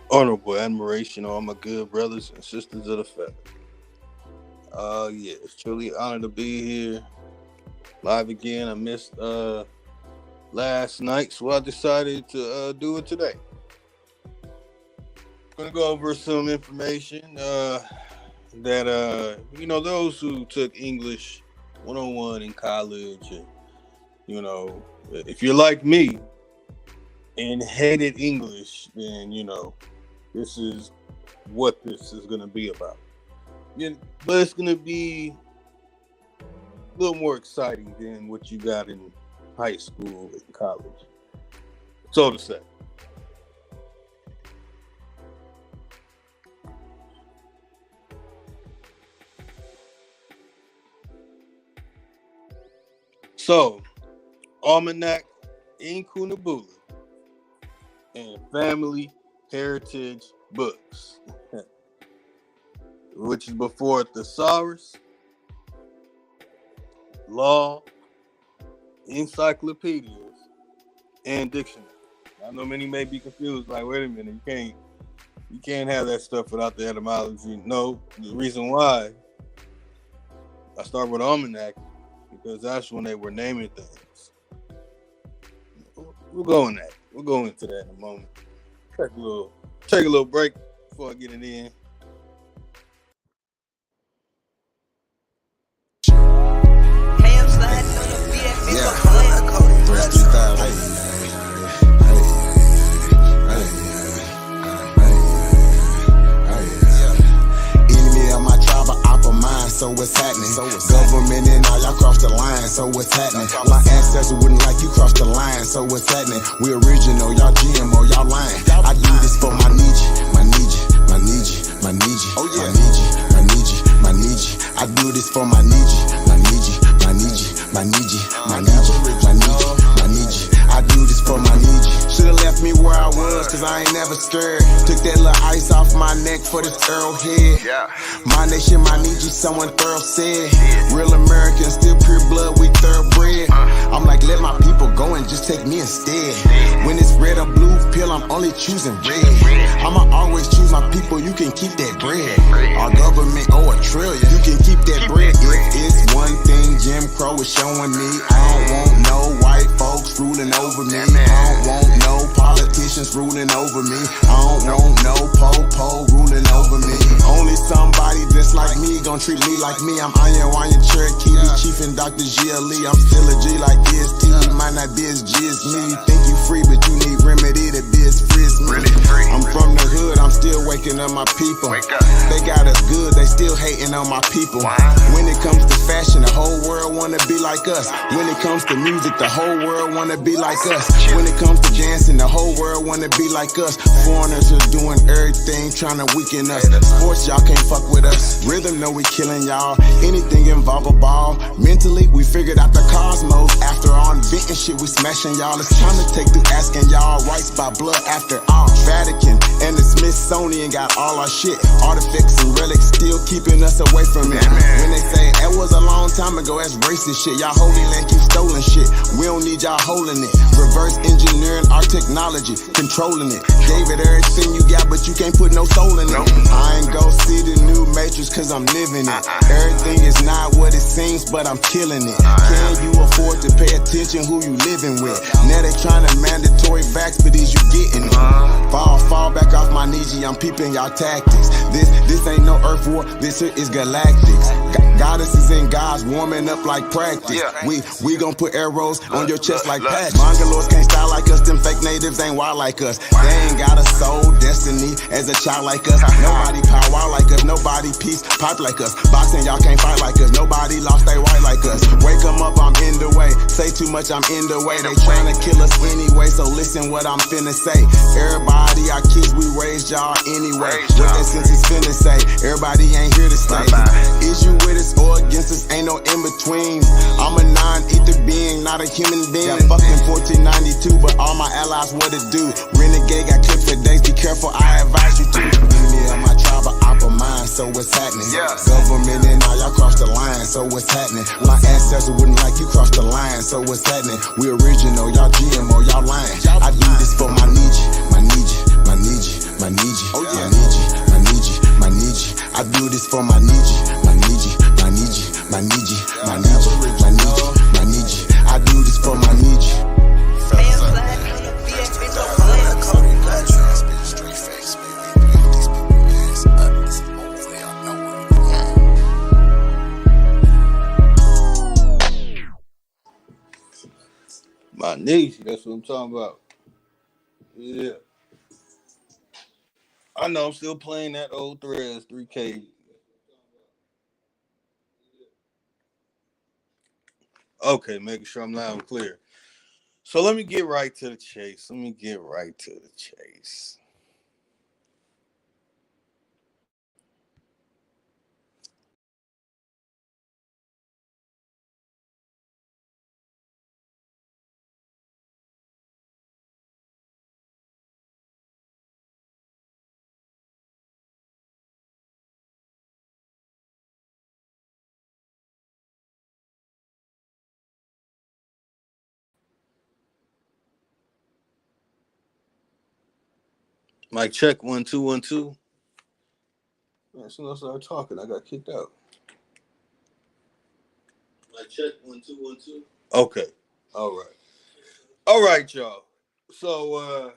Honorable admiration, all my good brothers and sisters of the faith. Yeah, it's truly an honor to be here live again. I missed last night, so I decided to do it today. I'm gonna go over some information that those who took English 101 in college, and if you're like me and hated English, then this is what this is gonna be about. Yeah, but it's gonna be a little more exciting than what you got in high school and college, so to say. So, Almanac, Incunabula, and Family Heritage Books, which is before Thesaurus, Law, Encyclopedias, and Dictionary. I know many may be confused, like, wait a minute, you can't have that stuff without the etymology. No, the reason why I start with Almanac, because that's when they were naming things. We'll go into that in a moment. Take a little break before I get it in. So what's happening? Government and all y'all crossed the line, so what's happening? My ancestors wouldn't like you crossed the line, so what's happening? We original, y'all GMO, y'all lying. I do this for my Nietzsche. Oh yeah, my Nietzsche. I do this for my Nietzsche. I do this for my Nietzsche. Should've left me where I was, cause I ain't never scared. Took that little ice off my neck for this arrowhead. My nation, my Nietzsche, someone thorough said. Real American, still pure blood, we thoroughbred. I'm like, let my people go and just take me instead. When it's red or blue pill, I'm only choosing red. I'ma always choose my people, you can keep that bread. Our government owe $1 trillion, you can keep that bread. If it's one thing Jim Crow is showing me, I don't want no white folks ruling over me. I don't want no politicians ruling over me. I don't want no po-po ruling over me. Only somebody just like me gon' treat me like me. I'm Iron Wyan Cherokee, the Chief and Dr. G.L.E. I'm still a G like EST. Might not be as G as me. You think you free, but you need remedy to be as free as me. I'm from the hood, I'm still waking up my people. They got us good, they still hating on my people. When it comes to fashion, the whole world wanna be like us. When it comes to music, the whole world wanna be like us. When it comes to dancing, the whole world wanna be like us. Foreigners are doing everything, trying to weaken us. Sports, y'all can't fuck with us. Rhythm, know we killing y'all. Anything involve a ball. Mentally, we figured out the cosmos. After all inventing shit, we smashing y'all. It's time to take through asking y'all rights by blood after all. Vatican and the Smithsonian got all our shit. Artifacts and relics still keeping us away from it. When they say that was a long time ago, that's racist shit. Y'all holy land keep stolen shit. We don't need y'all holding it. Reverse engineering our technology, controlling it. Gave it everything you got, but you can't put no soul in it. I ain't go see the new Matrix cause I'm living it. Everything is not what it seems, but I'm killing it. Can you afford to pay attention who you living with? Now they trying to mandatory vax, but is you getting it? Fall back off my Nietzsche, I'm peeping y'all tactics. This ain't no earth war, this here is galactics. Goddesses and gods warming up like practice. We gon' put arrows on your chest like patches. Mongoloids can't style like us, them fake natives ain't wild like us. They ain't got a soul, destiny as a child like us. Nobody power like us, nobody peace pipe like us. Boxing, y'all can't fight like us, nobody lost they right like us. Wake 'em up, I'm in the way. Say too much, I'm in the way. They tryna kill us anyway, so listen what I'm finna say. Everybody, our kids, we raised y'all anyway. What that sense is finna say, everybody ain't here to stay. Is you with us or against us, ain't no in between. I'm a non-ether being, not a human being. Got fucked in 1492, but all my allies what it do. Renegade got clipped for days, be careful, I advise you to. Enemy of my tribe, opera mind, so what's happening? Government and all y'all crossed the line, so what's happening? My ancestors wouldn't like you crossed the line, so what's happening? We original, y'all GMO, y'all lying. I do this for my Nietzsche. my Niji, my Niji, my Niji, my Niji. I do this for my Niji, my Niji, my Niji, my Niji, my Niji, my Niji, my Niji. I do this for my Niji. My niece, that's what I'm talking about. Yeah. I know I'm still playing that old Threads 3K. Okay, making sure I'm loud and clear. So let me get right to the chase. Mic check 1 2 1 2. As soon as I started talking, I got kicked out. Mic check 1 2 1 2. Okay. All right, y'all. So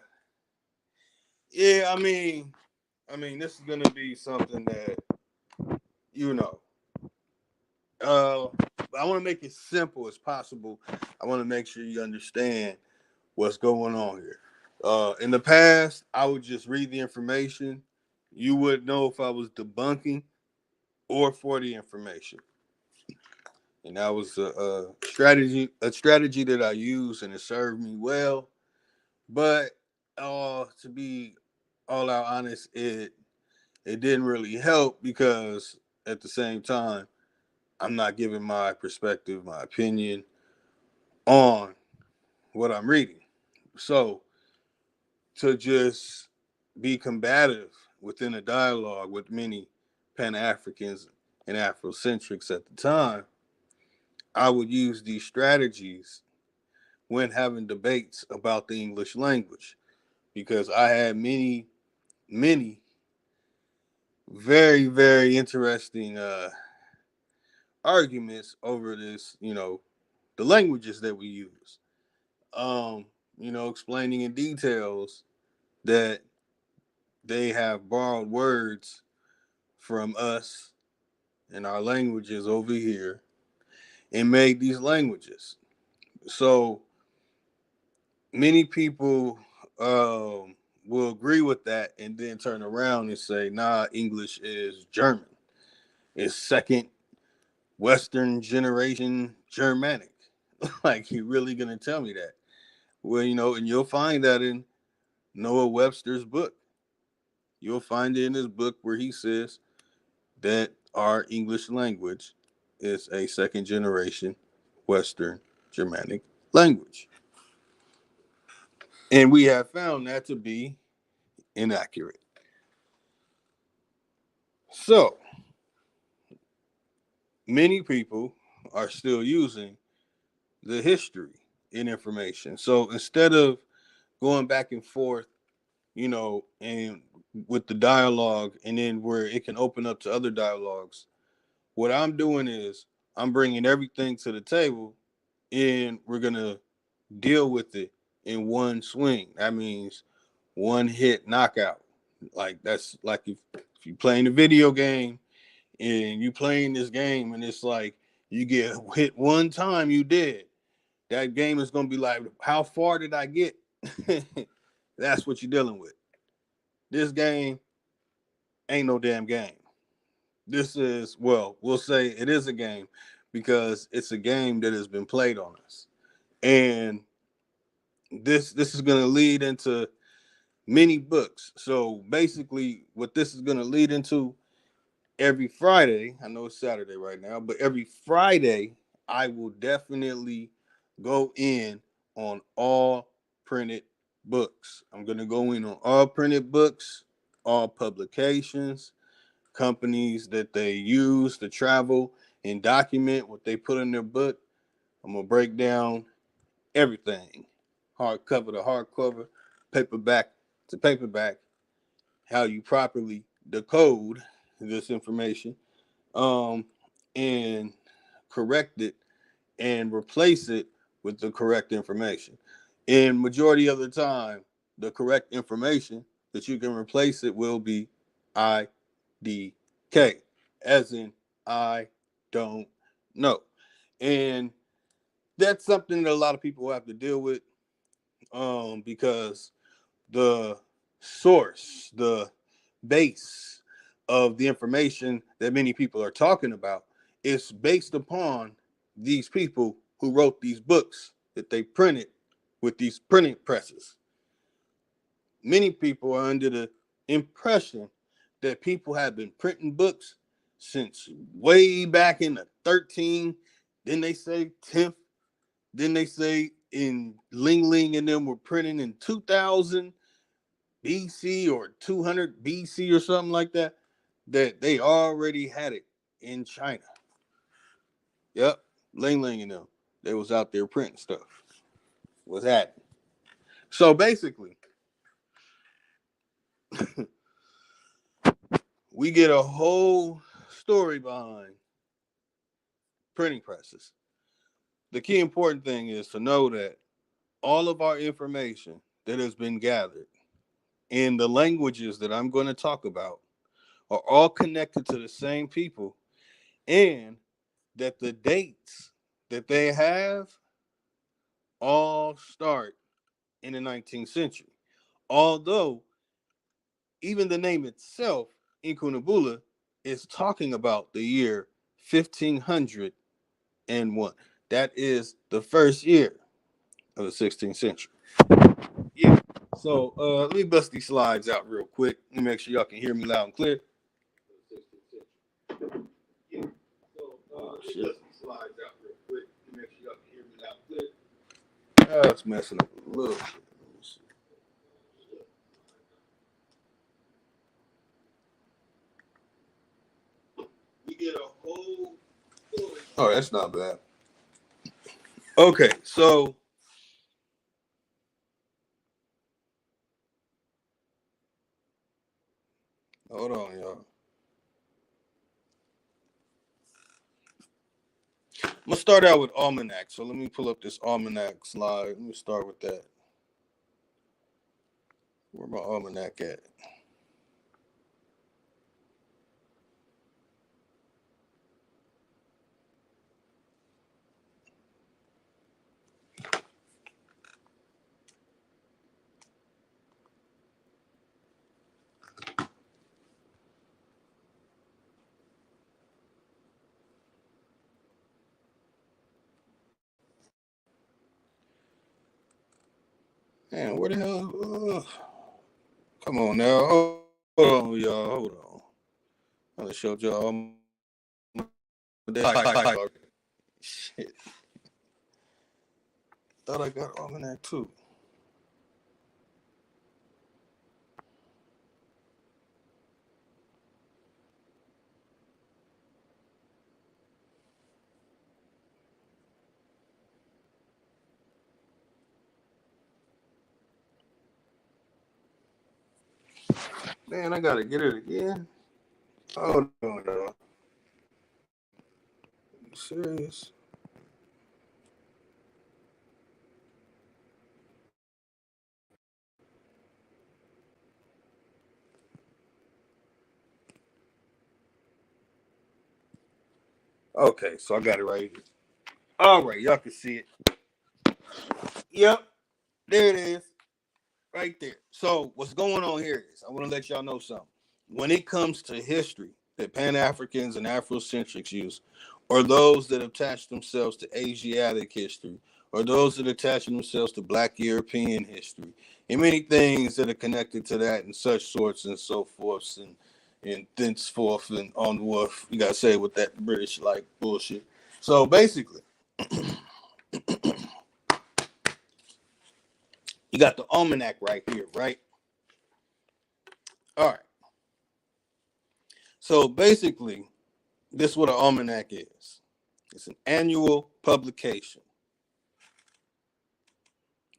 yeah, this is gonna be something that you know. Uh I want to make it simple as possible. I want to make sure you understand what's going on here. In the past, I would just read the information. You would know if I was debunking or for the information, and that was a strategy that I used, and it served me well. But to be all out honest, it didn't really help because at the same time, I'm not giving my perspective, my opinion on what I'm reading. So to just be combative within a dialogue with many Pan Africans and Afrocentrics at the time, I would use these strategies when having debates about the English language because I had many very, very interesting arguments over this, the languages that we use. Explaining in details that they have borrowed words from us and our languages over here and made these languages. So many people will agree with that and then turn around and say, nah, English is German. It's second Western generation Germanic. Like, you really gonna tell me that? Well, and you'll find that in Noah Webster's book. You'll find it in his book where he says that our English language is a second generation Western Germanic language. And we have found that to be inaccurate. So many people are still using the history in information. So instead of going back and forth, and with the dialogue, and then where it can open up to other dialogues, what I'm doing is I'm bringing everything to the table and we're going to deal with it in one swing. That means one hit knockout. Like, that's like if you playing a video game and you playing this game and it's like you get hit one time, you did. That game is gonna be like, how far did I get? That's what you're dealing with. This game ain't no damn game. This is, well, we'll say it is a game because it's a game that has been played on us. And this is gonna lead into many books. So basically what this is gonna lead into, every Friday, I know it's Saturday right now, but every Friday, I will definitely go in on all printed books. I'm going to go in on all printed books, all publications, companies that they use to travel and document what they put in their book. I'm going to break down everything, hardcover to hardcover, paperback to paperback, how you properly decode this information, and correct it and replace it with the correct information. And majority of the time, the correct information that you can replace it will be IDK, as in I don't know. And that's something that a lot of people have to deal with, because the source, the base of the information that many people are talking about is based upon these people who wrote these books that they printed with these printing presses. Many people are under the impression that people have been printing books since way back in the 13th, then they say 10th, then they say in Ling Ling and them were printing in 2000 BC or 200 BC or something like that, that they already had it in China. Yep, Ling Ling and them, they was out there printing stuff. Was that? So basically, we get a whole story behind printing presses. The key important thing is to know that all of our information that has been gathered in the languages that I'm going to talk about are all connected to the same people, and that the dates that they have all start in the 19th century. Although, even the name itself, Incunabula, is talking about the year 1501. That is the first year of the 16th century. Yeah. So let me bust these slides out real quick. Let me make sure y'all can hear me loud and clear. Yeah. So let me bust these slides out real quick. Let me make sure y'all can hear me loud and clear. It's messing up a little bit. We get a whole. Oh, that's not bad. Okay, so hold on, y'all. I'm gonna start out with Almanac. So let me pull up this Almanac slide. Let me start with that. Where my Almanac at? Man, where the hell? Come on now. Hold on, y'all. Hold on. I'm gonna show y'all. Shit. Thought I got Almanac too. Man, I gotta get it again. Hold on, y'all. You serious? Okay, so I got it right here. All right, y'all can see it. Yep, there it is. Right there. So what's going on here is I want to let y'all know something. When it comes to history that Pan-Africans and Afrocentrics use, or those that attach themselves to Asiatic history, or those that attach themselves to Black European history, and many things that are connected to that and such sorts and so forth and thenceforth and onward, you gotta say with that British like bullshit. So basically, you got the almanac right here, right? All right. So basically, this is what an almanac is. It's an annual publication,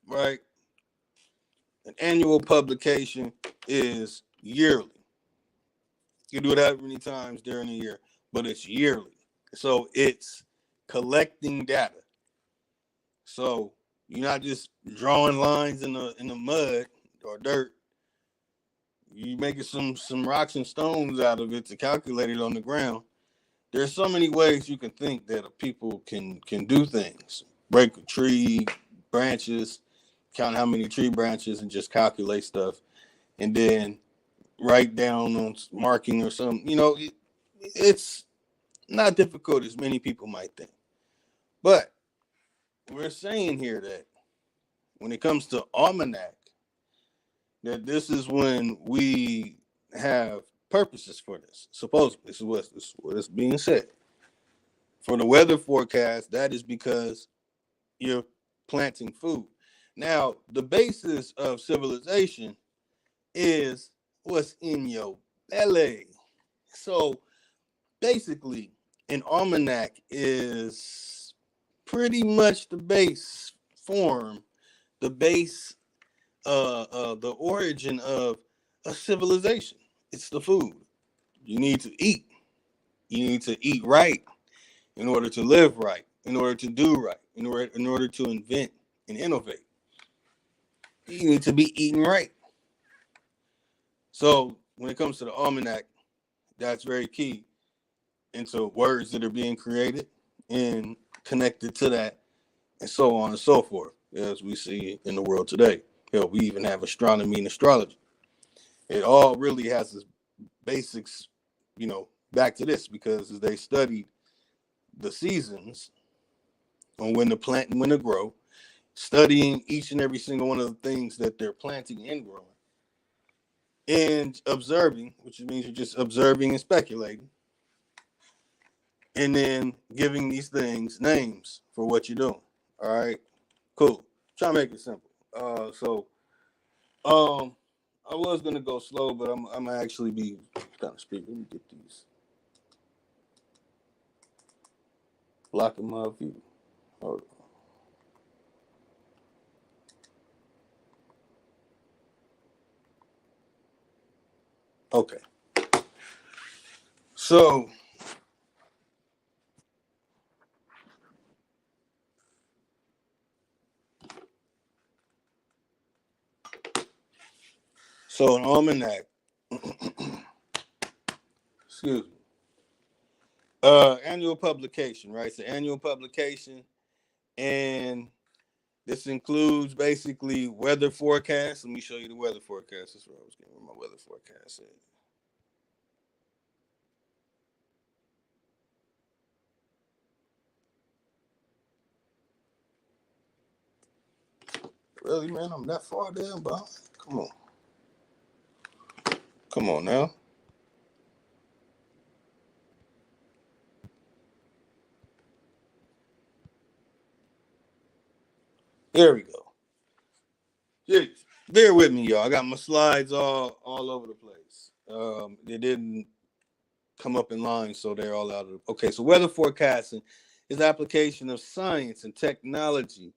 right? An annual publication is yearly. You do it however many times during the year, but it's yearly. So it's collecting data. So you're not just drawing lines in the mud or dirt. You making some rocks and stones out of it to calculate it on the ground. There's so many ways you can think that people can do things. Break a tree branches, count how many tree branches, and just calculate stuff, and then write down on marking or something. It's not difficult as many people might think. But we're saying here that when it comes to Almanac, that this is when we have purposes for this. Supposedly, this is what is being said. For the weather forecast, that is because you're planting food. Now, the basis of civilization is what's in your belly. So basically, an almanac is pretty much the base form, the base, the origin of a civilization. It's the food. You need to eat. You need to eat right in order to live right, in order to do right, in order to invent and innovate. You need to be eating right. So when it comes to the almanac, that's very key into words that are being created and connected to that, and so on and so forth, as we see in the world today. Hell, we even have astronomy and astrology. It all really has its basics, back to this, because as they studied the seasons on when to plant and when to grow, studying each and every single one of the things that they're planting and growing, and observing, which means you're just observing and speculating, and then giving these things names for what you're doing. All right, cool. Try to make it simple. Um, I was gonna go slow, but I'm gonna actually be kind of speed. Let me get these blocking my view. Hold on. Okay, so an almanac. Excuse me. Annual publication, right? It's an annual publication, and this includes basically weather forecasts. Let me show you the weather forecast. That's where I was getting where my weather forecast is. Really, man? I'm that far down, bro. Come on. Come on now. There we go. Yeah, bear with me, y'all. I got my slides all over the place. They didn't come up in line, so they're all out of. Okay, so weather forecasting is the application of science and technology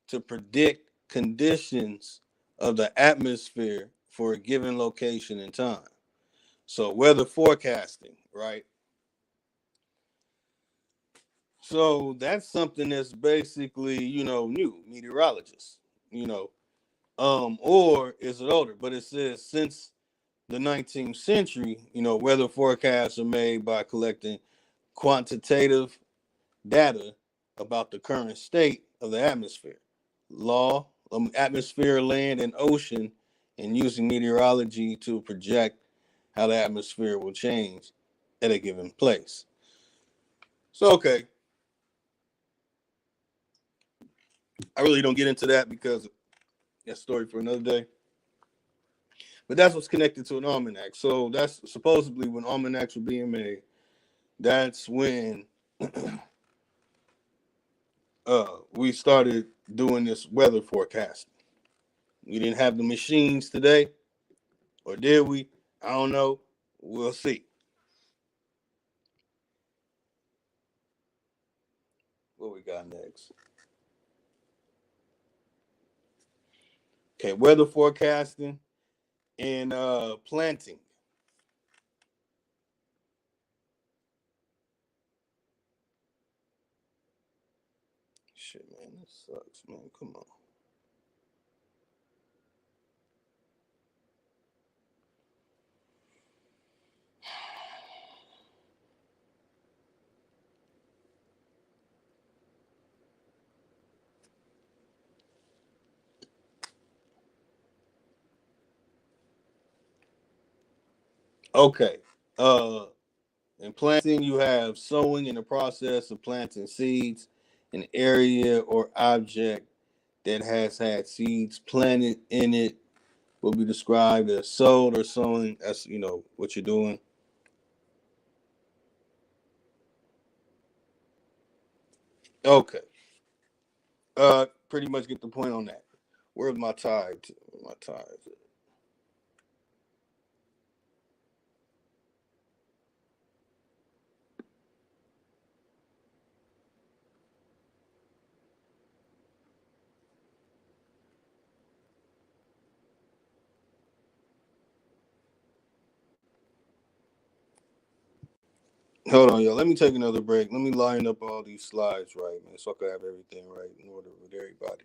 to predict conditions of the atmosphere for a given location and time. So weather forecasting, right? So that's something that's basically, new, meteorologists, or is it older? But it says since the 19th century, weather forecasts are made by collecting quantitative data about the current state of the atmosphere, atmosphere, land, and ocean, and using meteorology to project how the atmosphere will change at a given place. So, okay, I really don't get into that because that's a story for another day. But that's what's connected to an almanac. So that's supposedly when almanacs were being made. That's when we started doing this weather forecasting. We didn't have the machines today, or did we? I don't know. We'll see. What we got next? Okay, weather forecasting and planting. Shit, man, this sucks, man. Come on. Okay. In planting, you have sowing in the process of planting seeds. An area or object that has had seeds planted in it will be described as sowed or sowing. That's what you're doing. Okay. Pretty much get the point on that. Where's my tie? My tie. Hold on, y'all. Let me take another break. Let me line up all these slides right, man, so I can have everything right in order with everybody.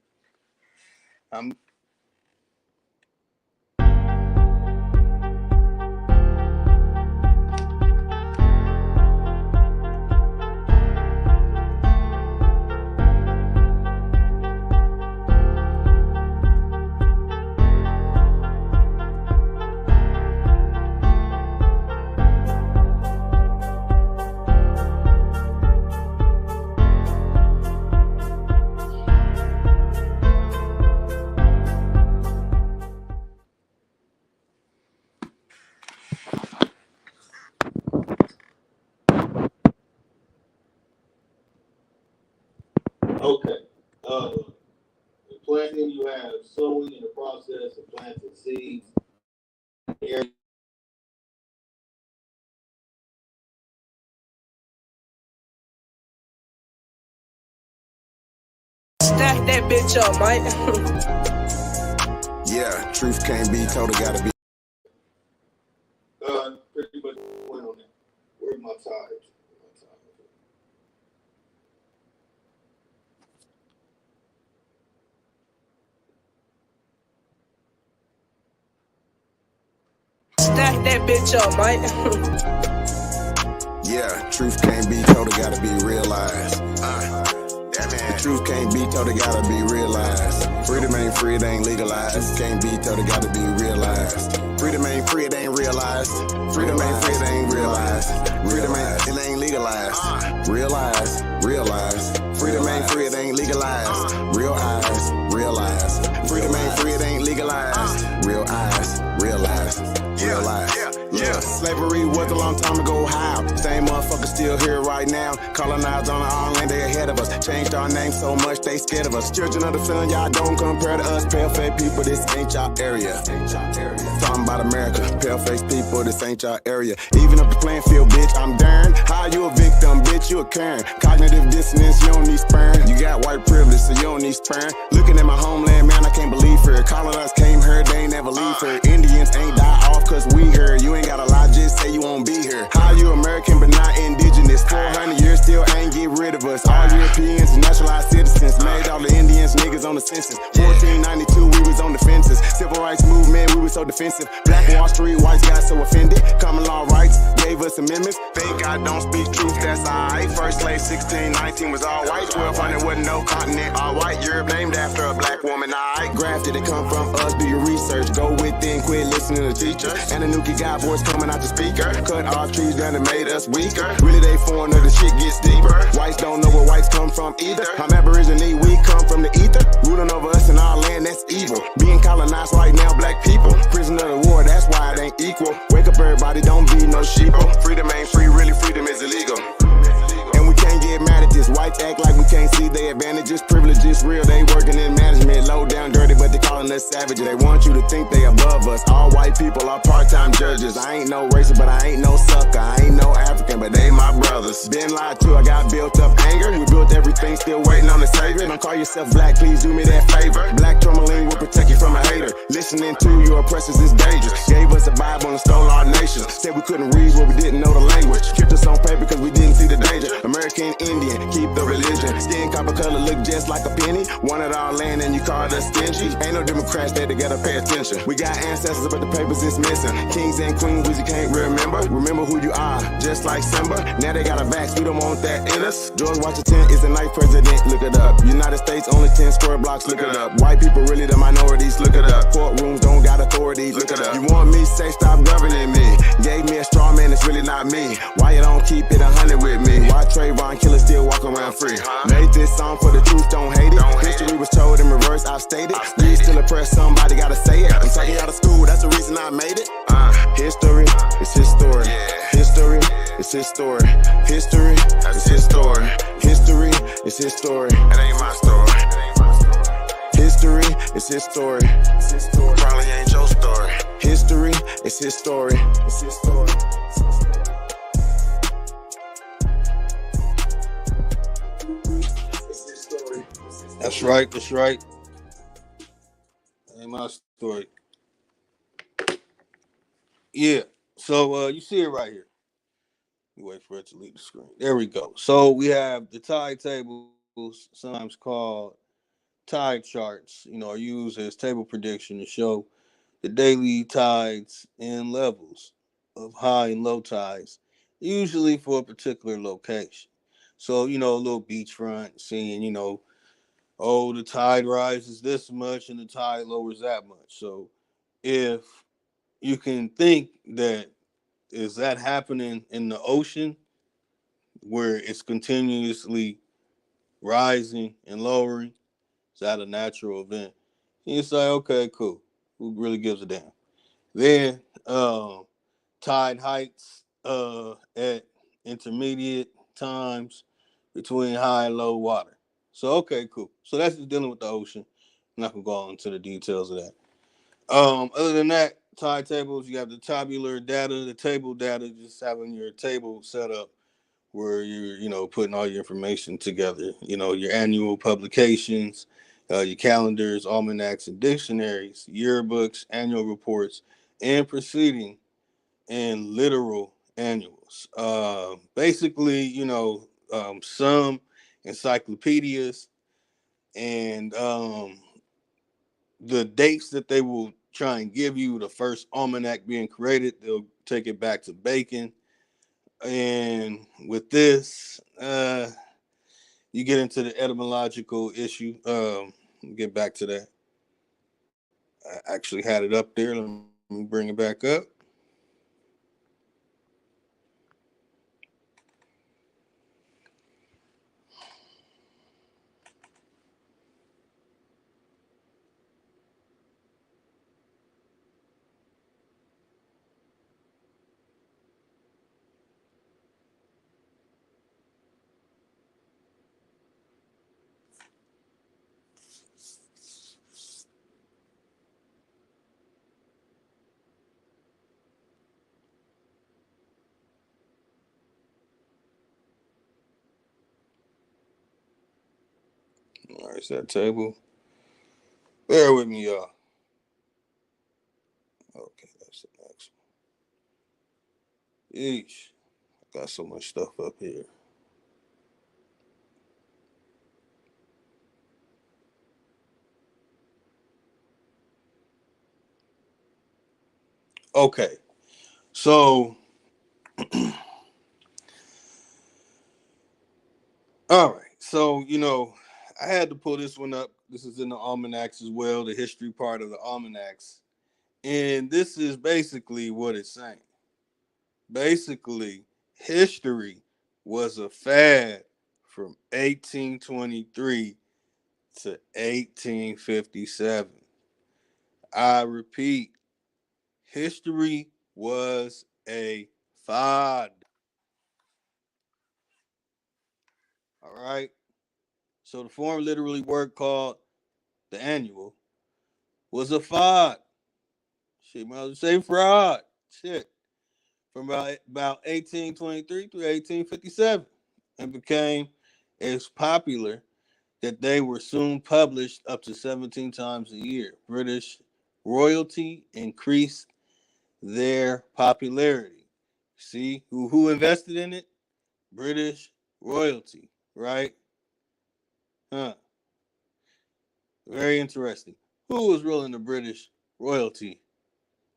Okay. In planting, you have sowing in the process of planting seeds. Stack that bitch up, Mike. Yeah, truth can't be told, it gotta be. Pretty much point on that. Where's my ties? Stack that bitch up, Mike. Yeah, truth can't be told, it gotta be realized. The truth can't be told, it gotta be realized. Freedom ain't free, it ain't legalized. Truth can't be told, it gotta be realized. Freedom ain't free, it ain't realized. Freedom ain't free, it ain't realized. Freedom ain't, it ain't legalized. Realize, realize. Freedom ain't free, it ain't legalized. Real eyes, realize. Freedom ain't free, it ain't legalized. Real eyes, realize. Realize. Yeah, slavery was a long time ago. How? Same motherfuckers still here right now. Colonized on our own land, they ahead of us. Changed our name so much, they scared of us. Children of the sun, y'all don't compare to us. Pale-faced people, this ain't y'all area. Talking about America, pale-faced people, this ain't y'all area. Even up the playing field, bitch, I'm darn. How you a victim, bitch, you a Karen. Cognitive dissonance, you don't need sparing. You got white privilege, so you don't need sparing. Looking at my homeland, man, I can't believe her. Colonized came here, they ain't never leave her. Indians ain't die off cause we here. You ain't gotta lie, just say you won't be here. How you American but not indigenous? 400 years still ain't get rid of us. All Europeans and naturalized citizens. Made all the Indians niggas on the census. 1492 we was on the fences. Civil rights movement, we was so defensive. Black Wall Street, whites got so offended. Common law rights gave us amendments. Thank God don't speak truth, that's alright. First slave 1619 was all white. 1200 wasn't no continent, all white. Europe named after a black woman, alright. Grafted, it come from us, do your research. Go within, quit listening to teacher. And a Nuki got voice coming out the speaker. Cut off trees down and made us weaker. Really they foreigner, the shit gets deeper. Whites don't know where whites come from either. I'm Aborigine, we come from the ether. Ruling over us in our land, that's evil. Being colonized right now, black people. Prisoner of the war, that's why it ain't equal. Wake up everybody, don't be no sheeple. Freedom ain't free, really freedom is illegal. And we can't get mad at this. Whites act like we can't see their advantages. Privileges real, they working in management. Low down dirty, but they calling us savages. They want you to think they above us. All white people are part-time judges. I ain't no racist, but I ain't no sucker. I ain't no African, man, but they my brothers. Been lied to, I got built up anger. We built everything, still waiting on the savior. Don't call yourself black, please do me that favor. Black tourmaline will protect you from a hater. Listening to your oppressors is dangerous. Gave us a Bible and stole our nation. Said we couldn't read what we didn't know the language. Kept us on paper because we didn't see the danger. American Indian, keep the religion. Skin copper color look just like a penny. Wanted our land and you called us stingy. Ain't no Democrats there to gotta pay attention. We got ancestors but the papers is missing. Kings and queens we just can't remember. Remember who you are, just like Simba. Now they got a vax, we don't want that in us. George Washington is the ninth president, look it up. United States only 10 square blocks, look it up. White people really the minorities, look it up. Courtrooms don't got authorities, look it up. You want me, say stop governing me. Gave me a straw man, it's really not me. Why you don't keep it 100 with me? Why Trayvon Killer still walk around free? Made this song for the truth, don't hate it. History was told in reverse, I've stated. You still oppressed, somebody gotta say it. I'm taking out of school, that's the reason I made it. History is his story. History is his story. History is his story. History is his story. It ain't my story. History is his story. Probably ain't your story. History is his story. It's his story. That's right. That's right. Ain't my story. Yeah. So you see it right here. You wait for it to leave the screen. There we go. So we have the tide tables, sometimes called tide charts. Are used as table prediction to show the daily tides and levels of high and low tides, usually for a particular location. So a little beachfront, seeing oh, the tide rises this much and the tide lowers that much. So if you can think that is that happening in the ocean where it's continuously rising and lowering, is that a natural event? And you say, okay, cool. Who really gives a damn? Then tide heights at intermediate times between high and low water. So okay, cool. So that's just dealing with the ocean. I'm not gonna go into the details of that. Other than that, tide tables, you have the tabular data, the table data, just having your table set up where you're, putting all your information together. Your annual publications, your calendars, almanacs, and dictionaries, yearbooks, annual reports, and preceding and literal annuals. Basically, some encyclopedias and the dates that they will try and give you, the first almanac being created, they'll take it back to Bacon. And with this, you get into the etymological issue. Get back to that. I actually had it up there. Let me bring it back up. All right, it's that table. Bear with me, y'all. Okay, that's the next one. Yeesh. Got so much stuff up here. Okay, so all right, so I had to pull this one up. This is in the almanacs as well, the history part of the almanacs, and this is basically what it's saying. Basically, history was a fad from 1823 to 1857. I repeat, history was a fad. All right. So the foreign literary word called the annual was a fad. Shit, might as well say fraud. Shit. from about 1823 through 1857 and became as popular that they were soon published up to 17 times a year. British royalty increased their popularity. See who invested in it? British royalty, right? Huh. Very interesting. Who was ruling the British royalty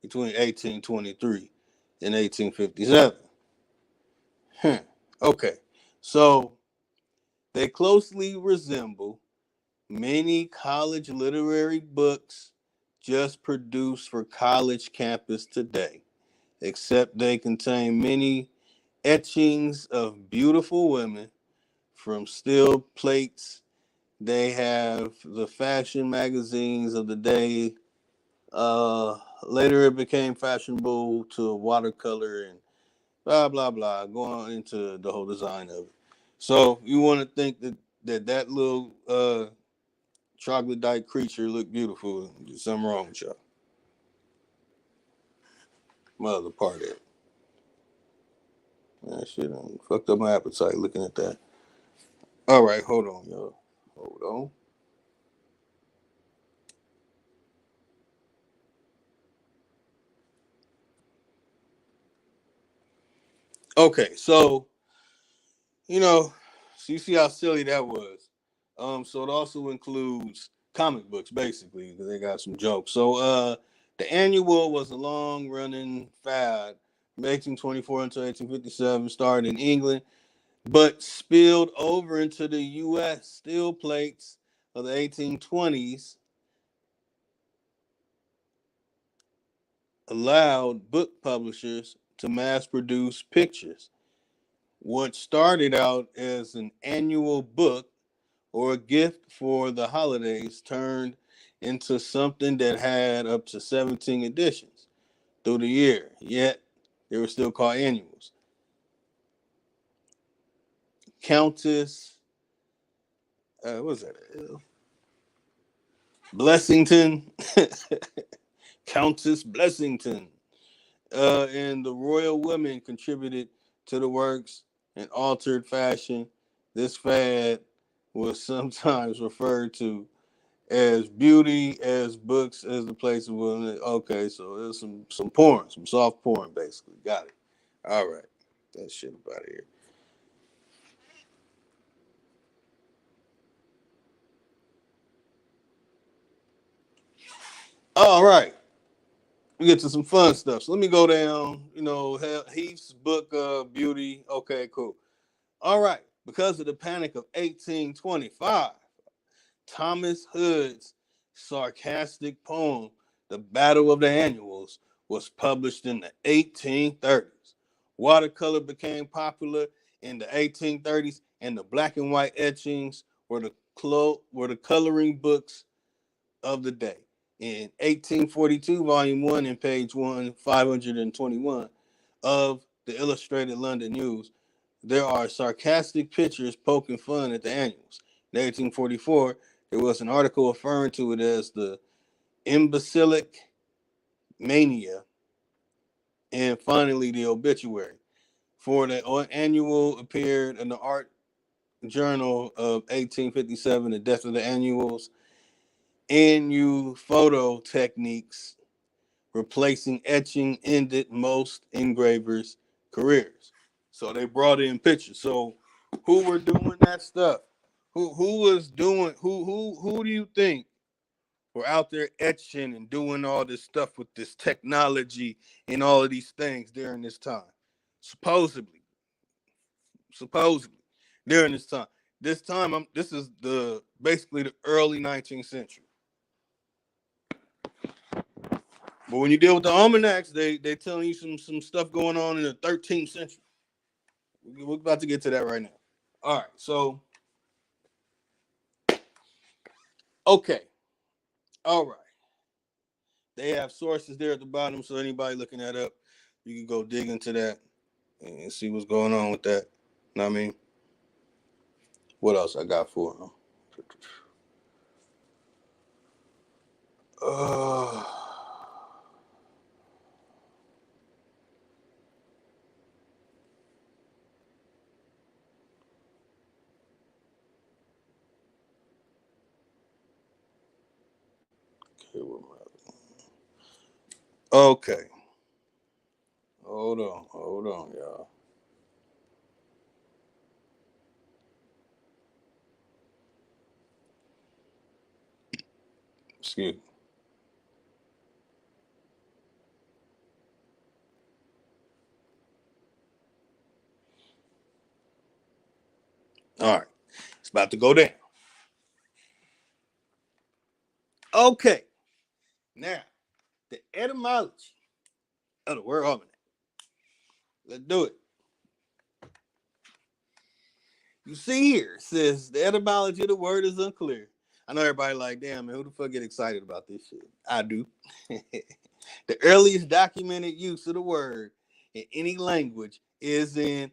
between 1823 and 1857? Hmm. Okay. So they closely resemble many college literary books just produced for college campus today, except they contain many etchings of beautiful women from steel plates. They have the fashion magazines of the day. Later, it became fashionable to watercolor and blah blah blah, going into the whole design of it. So you want to think that little troglodyte creature looked beautiful? There's something wrong with y'all. My other part of it. That shit fucked up my appetite looking at that. All right, hold on, y'all. Hold on. Okay, so so you see how silly that was. So it also includes comic books, basically, because they got some jokes. So the annual was a long running fad from 1824 until 1857, started in England, but spilled over into the US. Steel plates of the 1820s allowed book publishers to mass produce pictures. What started out as an annual book or a gift for the holidays turned into something that had up to 17 editions through the year, yet they were still called annuals. Countess, what was that? Blessington, Countess Blessington, and the royal women contributed to the works in altered fashion. This fad was sometimes referred to as beauty, as books, as the place of women. Okay, so there's some porn, some soft porn, basically. Got it. All right, that shit about here. All right, we get to some fun stuff. So let me go down. Heath's book, Beauty. Okay, cool. All right, because of the Panic of 1825. Thomas Hood's sarcastic poem, The Battle of the Annuals, was published in the 1830s. Watercolor became popular in the 1830s, and the black and white etchings were the coloring books of the day. In 1842, volume 1 and page 521 of the Illustrated London News, there are sarcastic pictures poking fun at the annuals. In 1844, there was an article referring to it as the imbecilic mania, and finally the obituary. For the annual appeared in the Art Journal of 1857, The Death of the Annuals, NU photo techniques replacing etching ended most engravers' careers. So they brought in pictures. So who were doing that stuff? Who was doing who do you think were out there etching and doing all this stuff with this technology and all of these things during this time? Supposedly, supposedly during this time. This is the basically the early 19th century. But when you deal with the almanacs, they telling you some stuff going on in the 13th century. We're about to get to that right now. All right, so okay, all right. They have sources there at the bottom, so anybody looking that up, you can go dig into that and see what's going on with that. Know what I mean? What else I got for them? Uh, Okay. Hold on, y'all. Excuse me. All right. It's about to go down. Okay. Now, the etymology of the word almanac. Let's do it. You see here, it says the etymology of the word is unclear. I know everybody like, damn, man, who the fuck get excited about this shit? I do. The earliest documented use of the word in any language is in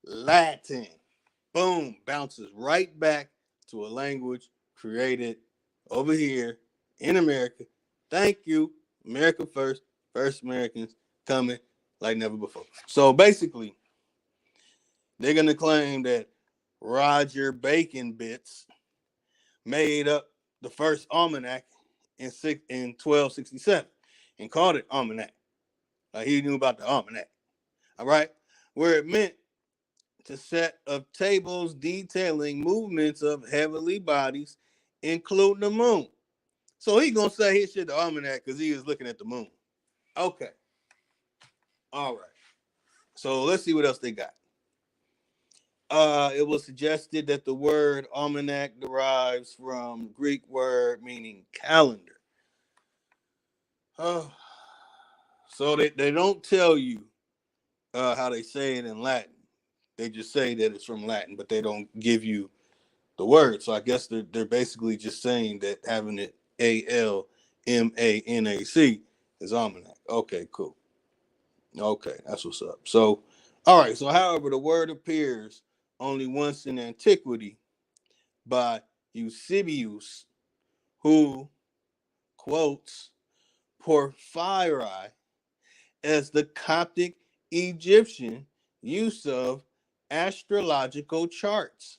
Latin. Boom, bounces right back to a language created over here in America. Thank you, America first, first Americans coming like never before. So basically, they're gonna claim that Roger Bacon bits made up the first almanac in 1267 and called it almanac. Like he knew about the almanac. All right, where it meant to set of tables detailing movements of heavenly bodies, including the moon. So he gonna say his shit the almanac because he was looking at the moon. Okay. All right. So let's see what else they got. It was suggested that the word almanac derives from Greek word meaning calendar. Oh, so they don't tell you how they say it in Latin. They just say that it's from Latin, but they don't give you the word. So I guess they're basically just saying that having it Almanac is almanac. Okay, cool. Okay, that's what's up. So, all right. So, however, the word appears only once in antiquity by Eusebius, who quotes Porphyry as the Coptic Egyptian use of astrological charts,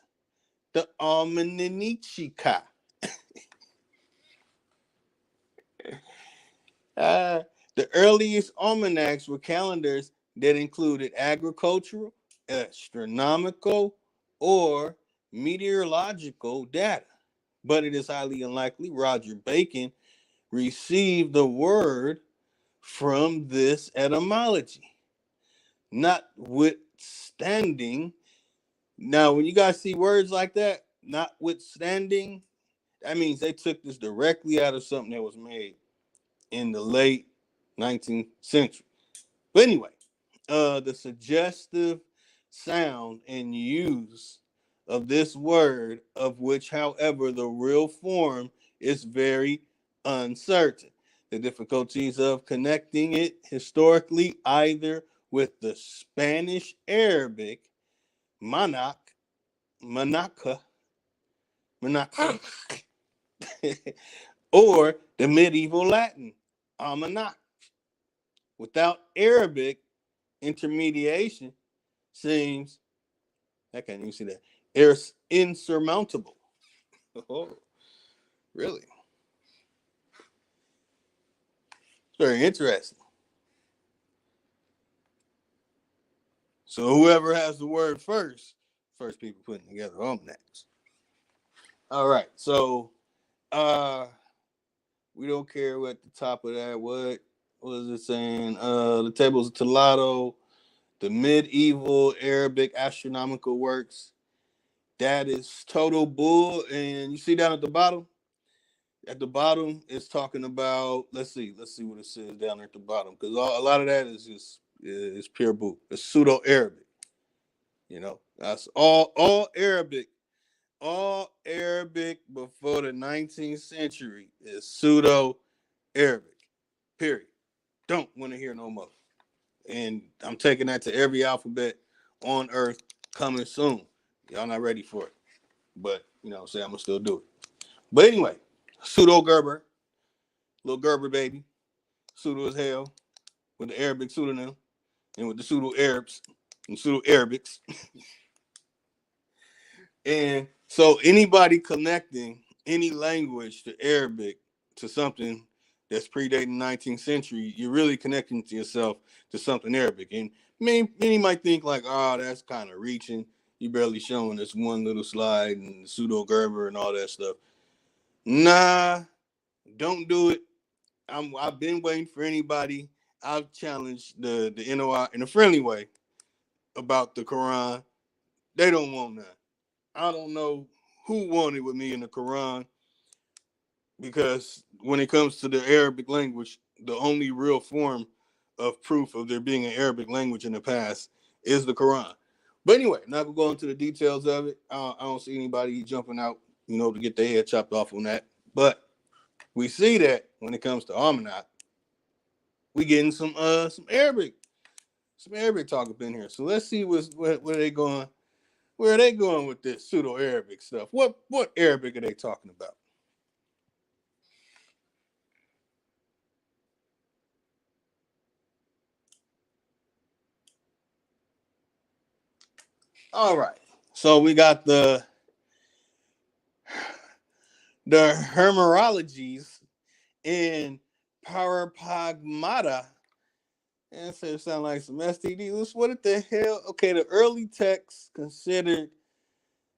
the Almanichika. Uh, the earliest almanacs were calendars that included agricultural, astronomical, or meteorological data. But it is highly unlikely Roger Bacon received the word from this etymology. Notwithstanding, now when you guys see words like that, notwithstanding, that means they took this directly out of something that was made in the late 19th century. But anyway, the suggestive sound and use of this word, of which, however, the real form is very uncertain. The difficulties of connecting it historically either with the Spanish Arabic manak, manaka, manaka, or the medieval Latin almanac. Without Arabic intermediation seems, I can't even see that, it's insurmountable. Oh, really? It's very interesting. So whoever has the word first people putting together almanacs. All right, so uh we don't care what the top of that. What was it saying? The tables of Toledo, the medieval Arabic astronomical works. That is total bull. And you see down at the bottom? At the bottom, it's talking about. Let's see what it says down there at the bottom, because a lot of that is just is pure boot. It's pseudo Arabic. That's all Arabic. All Arabic before the 19th century is pseudo Arabic. Period. Don't want to hear no more. And I'm taking that to every alphabet on earth coming soon. Y'all not ready for it. But, I'm saying I'm going to still do it. But anyway, pseudo Gerber, little Gerber baby, pseudo as hell, with the Arabic pseudonym, and with the pseudo Arabs and pseudo Arabics. And so anybody connecting any language to Arabic to something that's predating the 19th century, you're really connecting to yourself to something Arabic. And many might think like, oh, that's kind of reaching. You barely showing this one little slide and pseudo Gerber and all that stuff. Nah, don't do it. I've been waiting for anybody. I've challenged the NOI in a friendly way about the Quran. They don't want none. I don't know who wanted with me in the Quran, because when it comes to the Arabic language, the only real form of proof of there being an Arabic language in the past is the Quran. But anyway, not gonna go into the details of it. I don't see anybody jumping out, to get their head chopped off on that. But we see that when it comes to Almanac, we getting some Arabic talk up in here. So let's see where they going. Where are they going with this pseudo Arabic stuff? What Arabic are they talking about? All right. So we got the hermerologies in Parapagmata. And so it sounds like some STDs. What the hell? Okay, the early texts considered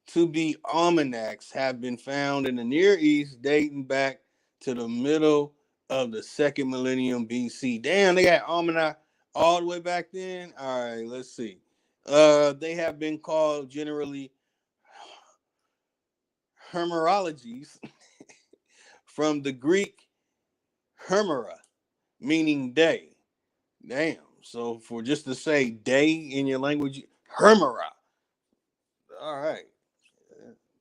to be almanacs have been found in the Near East dating back to the middle of the second millennium BC. Damn, they got almanac all the way back then. All right, let's see. They have been called generally hermerologies from the Greek hermera, meaning day. Damn. So for just to say day in your language, hermera. All right.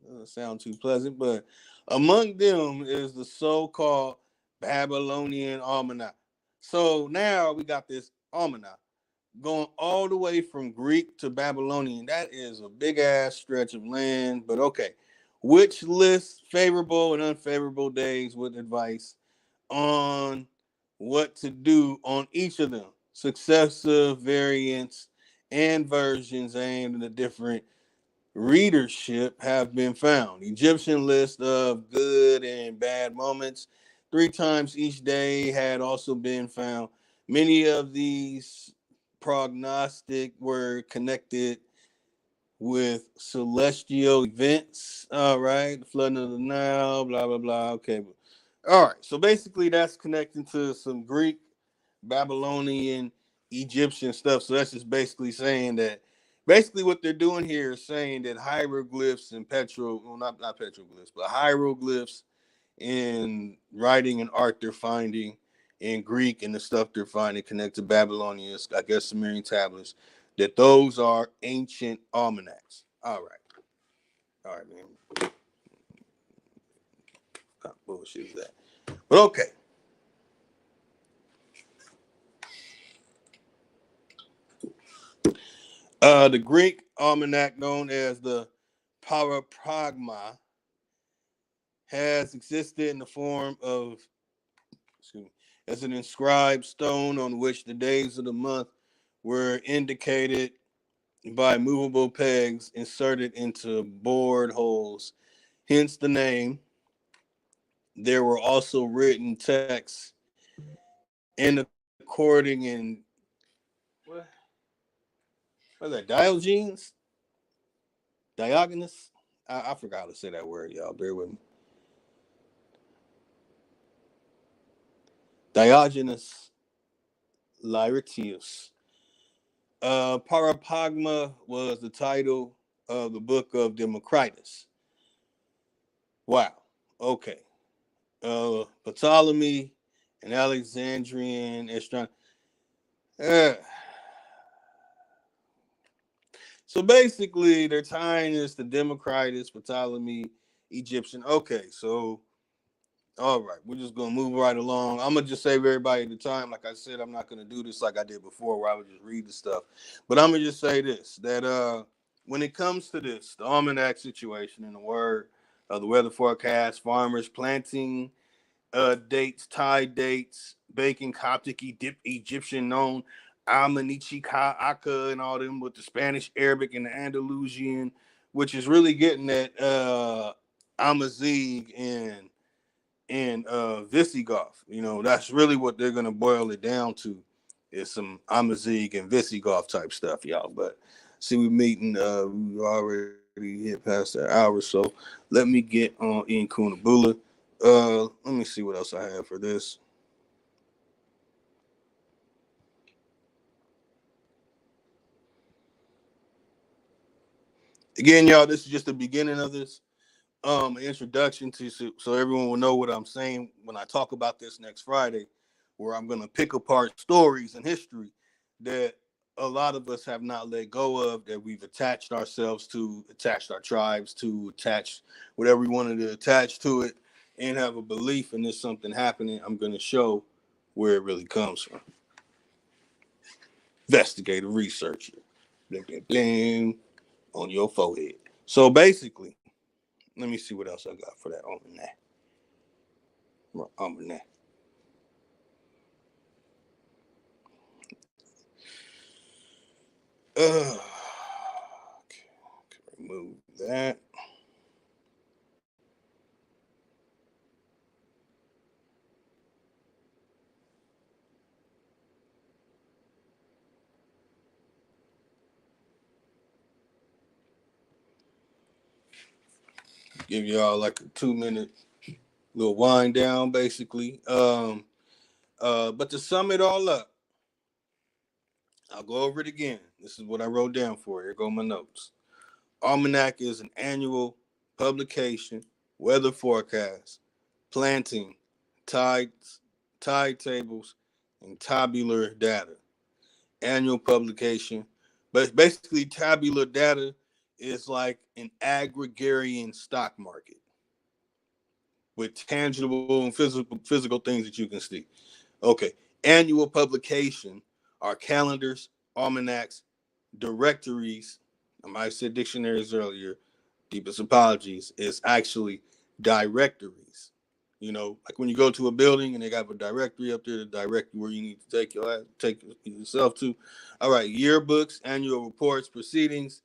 Doesn't sound too pleasant, but among them is the so-called Babylonian almanac. So now we got this almanac going all the way from Greek to Babylonian. That is a big ass stretch of land, but okay. Which lists favorable and unfavorable days with advice on what to do on each of them? Successive variants and versions aimed at a different readership have been found. Egyptian list of good and bad moments 3 times each day had also been found. Many of these prognostic were connected with celestial events. All right, the flooding of the Nile, blah blah blah. Okay, all right. So basically, that's connecting to some Greek, Babylonian, Egyptian stuff. So that's just basically saying that. Basically, what they're doing here is saying that hieroglyphs and not petroglyphs, but hieroglyphs in writing and art they're finding in Greek and the stuff they're finding connected to Babylonian, I guess Sumerian tablets, that those are ancient almanacs. All right, man. What kind of bullshit is that? But okay. The Greek almanac, known as the Parapragma, has existed in the form of, as an inscribed stone on which the days of the month were indicated by movable pegs inserted into bored holes. Hence the name. There were also written texts in according in what's that? Diogenes. I forgot how to say that word, y'all. Bear with me. Diogenes Laertius. Parapagma was the title of the book of Democritus. Wow. Okay. Ptolemy and Alexandrian astronomy. So basically, they're tying this to Democritus, Ptolemy, Egyptian. Okay, so all right, we're just gonna move right along. I'm gonna just save everybody the time. Like I said, I'm not gonna do this like I did before, where I would just read the stuff. But I'm gonna just say this: that when it comes to this, the almanac situation, in the word, the weather forecast, farmers planting dates, tide dates, baking Coptic, Egyptian known Almanichi, Aka, and all them with the Spanish, Arabic, and the Andalusian, which is really getting at Amazigh and Visigoth. That's really what they're gonna boil it down to, is some Amazigh and Visigoth type stuff, y'all. But see, we meeting. We already hit past that hour, so let me get on Incunabula. Let me see what else I have for this. Again, y'all, this is just the beginning of this. Introduction to, so everyone will know what I'm saying when I talk about this next Friday, where I'm going to pick apart stories and history that a lot of us have not let go of, that we've attached ourselves to, attached our tribes to, attached whatever we wanted to attach to it, and have a belief in this something happening. I'm going to show where it really comes from. Investigative researcher, bling, bling, bling, on your forehead. So basically, let me see what else I got for that almanac. Almanac. Okay, remove that. Give y'all like a 2 minute little wind down, basically. But to sum it all up, I'll go over it again. This is what I wrote down for you. Here go my notes. Almanac is an annual publication, weather forecast, planting, tides, tide tables, and tabular data. Annual publication, but basically tabular data is like an agrarian stock market with tangible and physical things that you can see. Okay, annual publication are calendars, almanacs, directories. I might have said dictionaries earlier. Deepest apologies. Is actually directories. Like when you go to a building and they got a directory up there to direct you where you need to take yourself to. All right, yearbooks, annual reports, proceedings,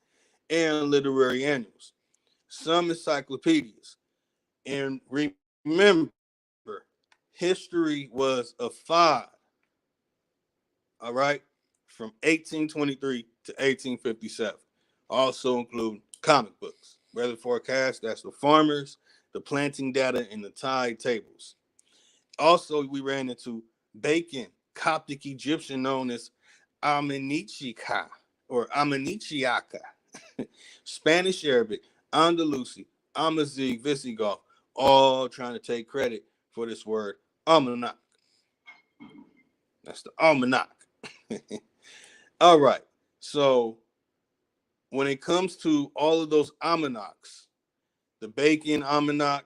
and literary annuals. Some encyclopedias. And remember, history was a five. All right, from 1823 to 1857. Also include comic books, weather forecast, that's the farmers, the planting data, and the tide tables. Also, we ran into Bacon, Coptic Egyptian known as Amanichika or Amanichiaka, Spanish Arabic, Andalusi, Amazigh, Visigoth, all trying to take credit for this word almanac. That's the almanac. All right. So when it comes to all of those almanacs, the Bacon almanac,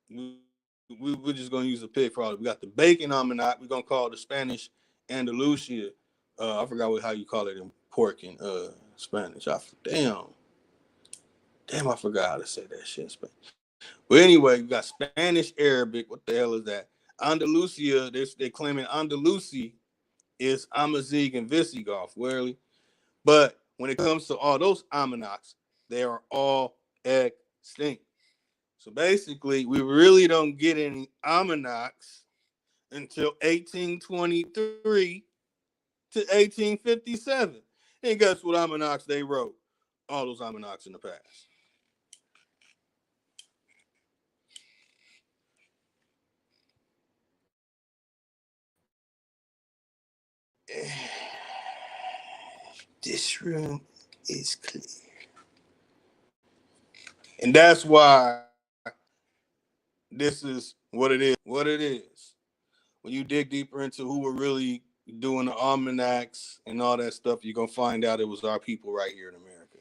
we're just gonna use a pig for all. We got the Bacon almanac. We're gonna call the Spanish Andalusia. I forgot how you call it in pork in Spanish. Damn, I forgot how to say that shit in Spanish. But anyway, you got Spanish Arabic. What the hell is that? Andalusia. They're claiming Andalusi is Amazigh and Visigoth. Really, but when it comes to all those almanacs, they are all extinct. So basically, we really don't get any almanacs until 1823 to 1857. And guess what almanacs they wrote? All those almanacs in the past. This room is clear. And that's why this is what it is. When you dig deeper into who were really doing the almanacs and all that stuff, you're gonna find out it was our people right here in America.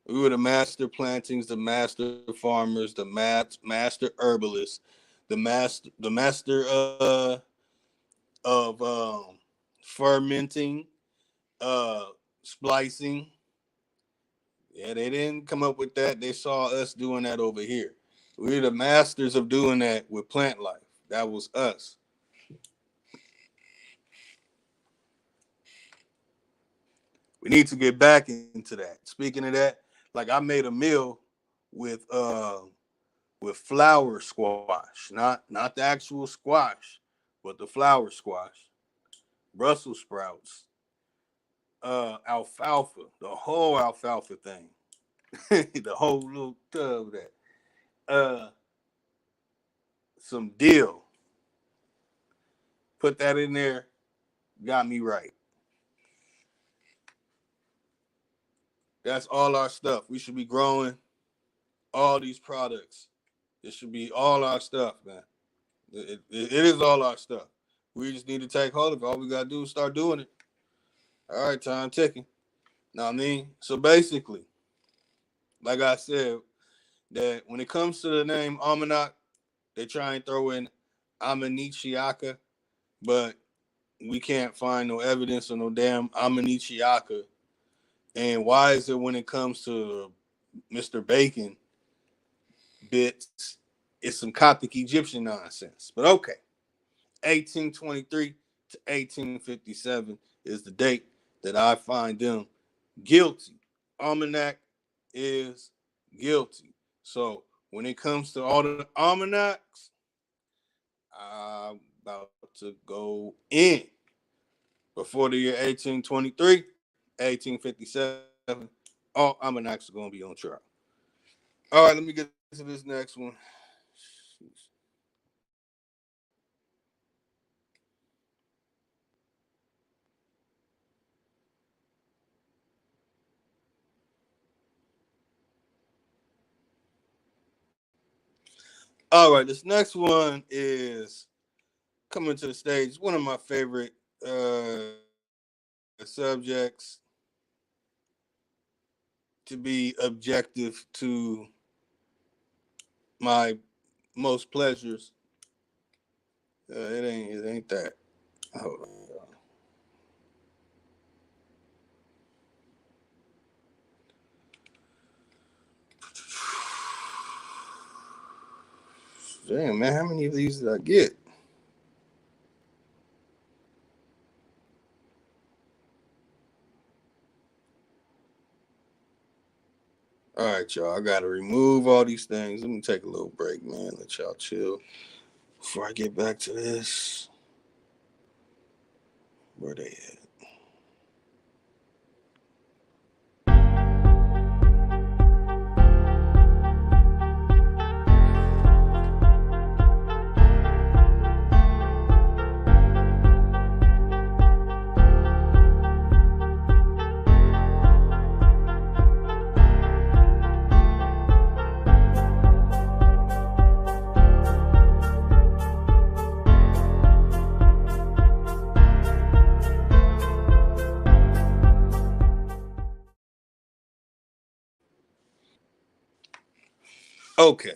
We were the master plantings, the master farmers, the master herbalists, the master of fermenting, uh, splicing. Yeah, they didn't come up with that. They saw us doing that over here. We're the masters of doing that with plant life. That was us. We need to get back into that. Speaking of that, like I made a meal with flower squash, not the actual squash, but the flower squash, Brussels sprouts, alfalfa, the whole alfalfa thing, the whole little tub of that, some dill. Put that in there, got me right. That's all our stuff. We should be growing all these products. It should be all our stuff, man. It is all our stuff. We just need to take hold of it. All we gotta do is start doing it. All right, time ticking. Know what I mean? So basically, like I said, that when it comes to the name Almanac, they try and throw in Amanichiaka, but we can't find no evidence of no damn Amanichiaka. And why is it when it comes to Mr. Bacon bits, it's some Coptic Egyptian nonsense? But okay, 1823 to 1857 is the date that I find them guilty. Almanac is guilty. So when it comes to all the almanacs, I'm about to go in. Before the year 1823, 1857, all almanacs are going to be on trial. All right, let me get to this next one. All right, this next one is coming to the stage. One of my favorite subjects to be objective to my most pleasures. It ain't that. Hold on. Damn, man, how many of these did I get? All right, y'all. I gotta remove all these things. Let me take a little break, man. Let y'all chill before I get back to this. Where they at? Okay.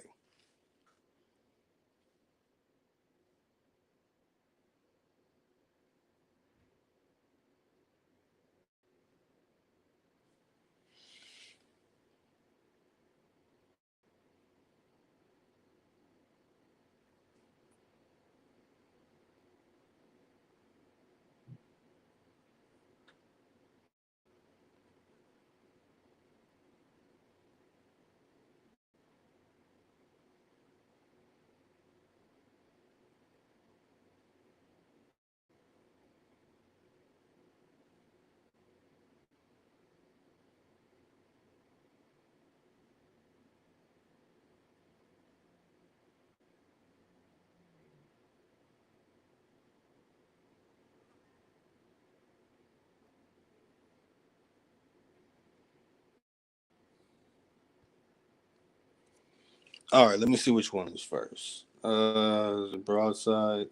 All right. Let me see which one is first. The broadside.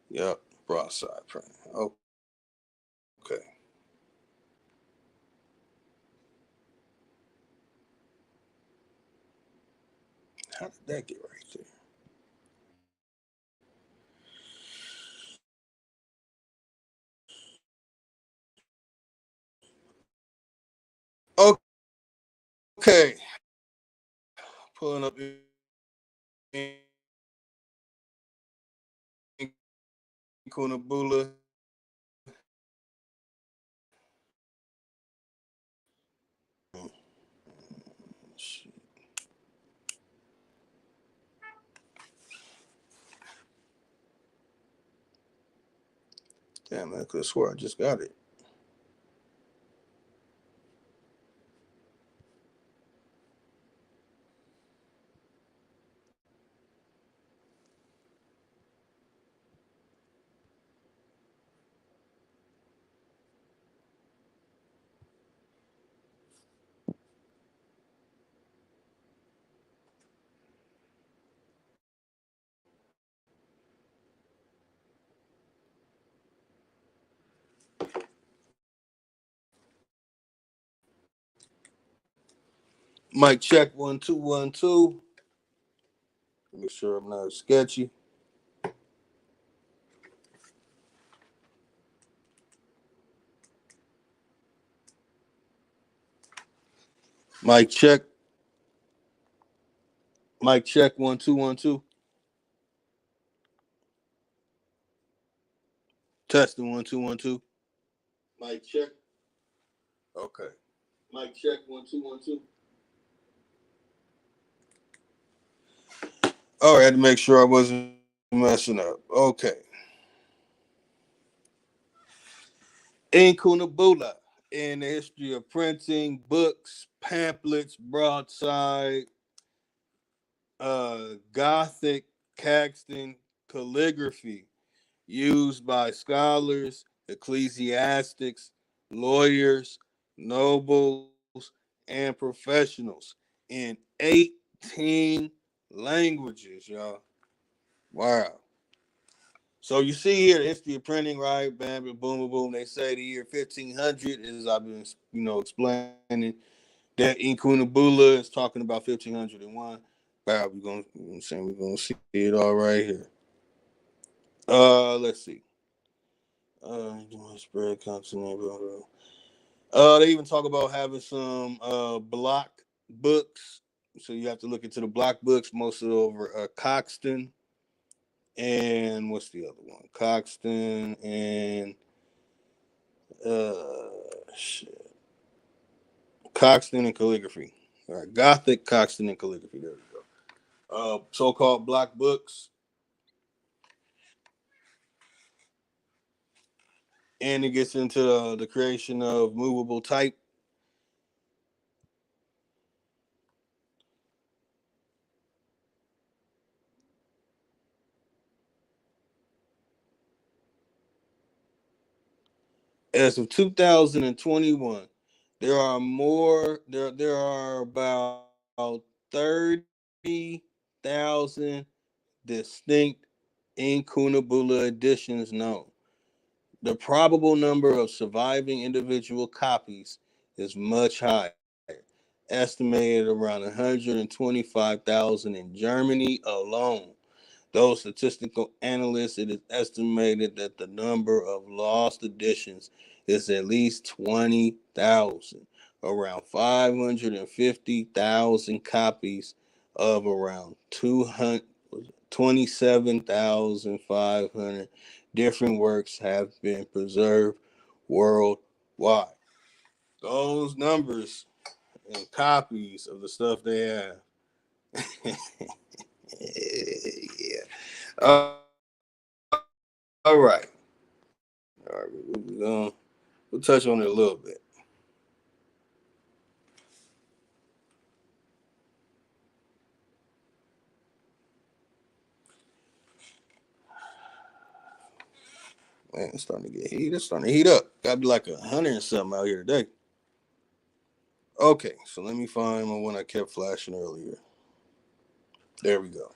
Yep, broadside print. Okay. How did that get right there? Okay. Pulling up Incunabula. Damn, I could have swore I just got it. Mic check 1 2 1 2. Make sure I'm not sketchy. Mic check. Mic check 1 2 1 2. Testing 1 2 1 2. Mic check. Okay. Mic check 1 2 1 2. All right, to make sure I wasn't messing up. Okay. Incunabula in the history of printing, books, pamphlets, broadside, Gothic, Caxton calligraphy used by scholars, ecclesiastics, lawyers, nobles, and professionals in 18 languages, y'all. Wow. So you see here the history of printing, right? Bam, boom, boom, boom. They say the year 1500, as I've been, explaining, that Incunabula is talking about 1501. Wow, we're gonna see it all right here. Let's see. Spread continent. Blah, blah. They even talk about having some block books. So you have to look into the block books, mostly over Coxton and what's the other one? Coxton and uh, shit. Coxton and calligraphy. All right, Gothic, Coxton, and calligraphy. There we go. So-called block books, and it gets into the creation of movable type. As of 2021, there are about 30,000 distinct Incunabula editions known. The probable number of surviving individual copies is much higher, estimated around 125,000 in Germany alone. Those statistical analysts, it is estimated that the number of lost editions is at least 20,000, around 550,000 copies of around 27,500 different works have been preserved worldwide. Those numbers and copies of the stuff they have. Yeah. All right. All right. We'll touch on it a little bit. Man, it's starting to get heat. It's starting to heat up. Got to be like 100 and something out here today. Okay, so let me find the one I kept flashing earlier. There we go.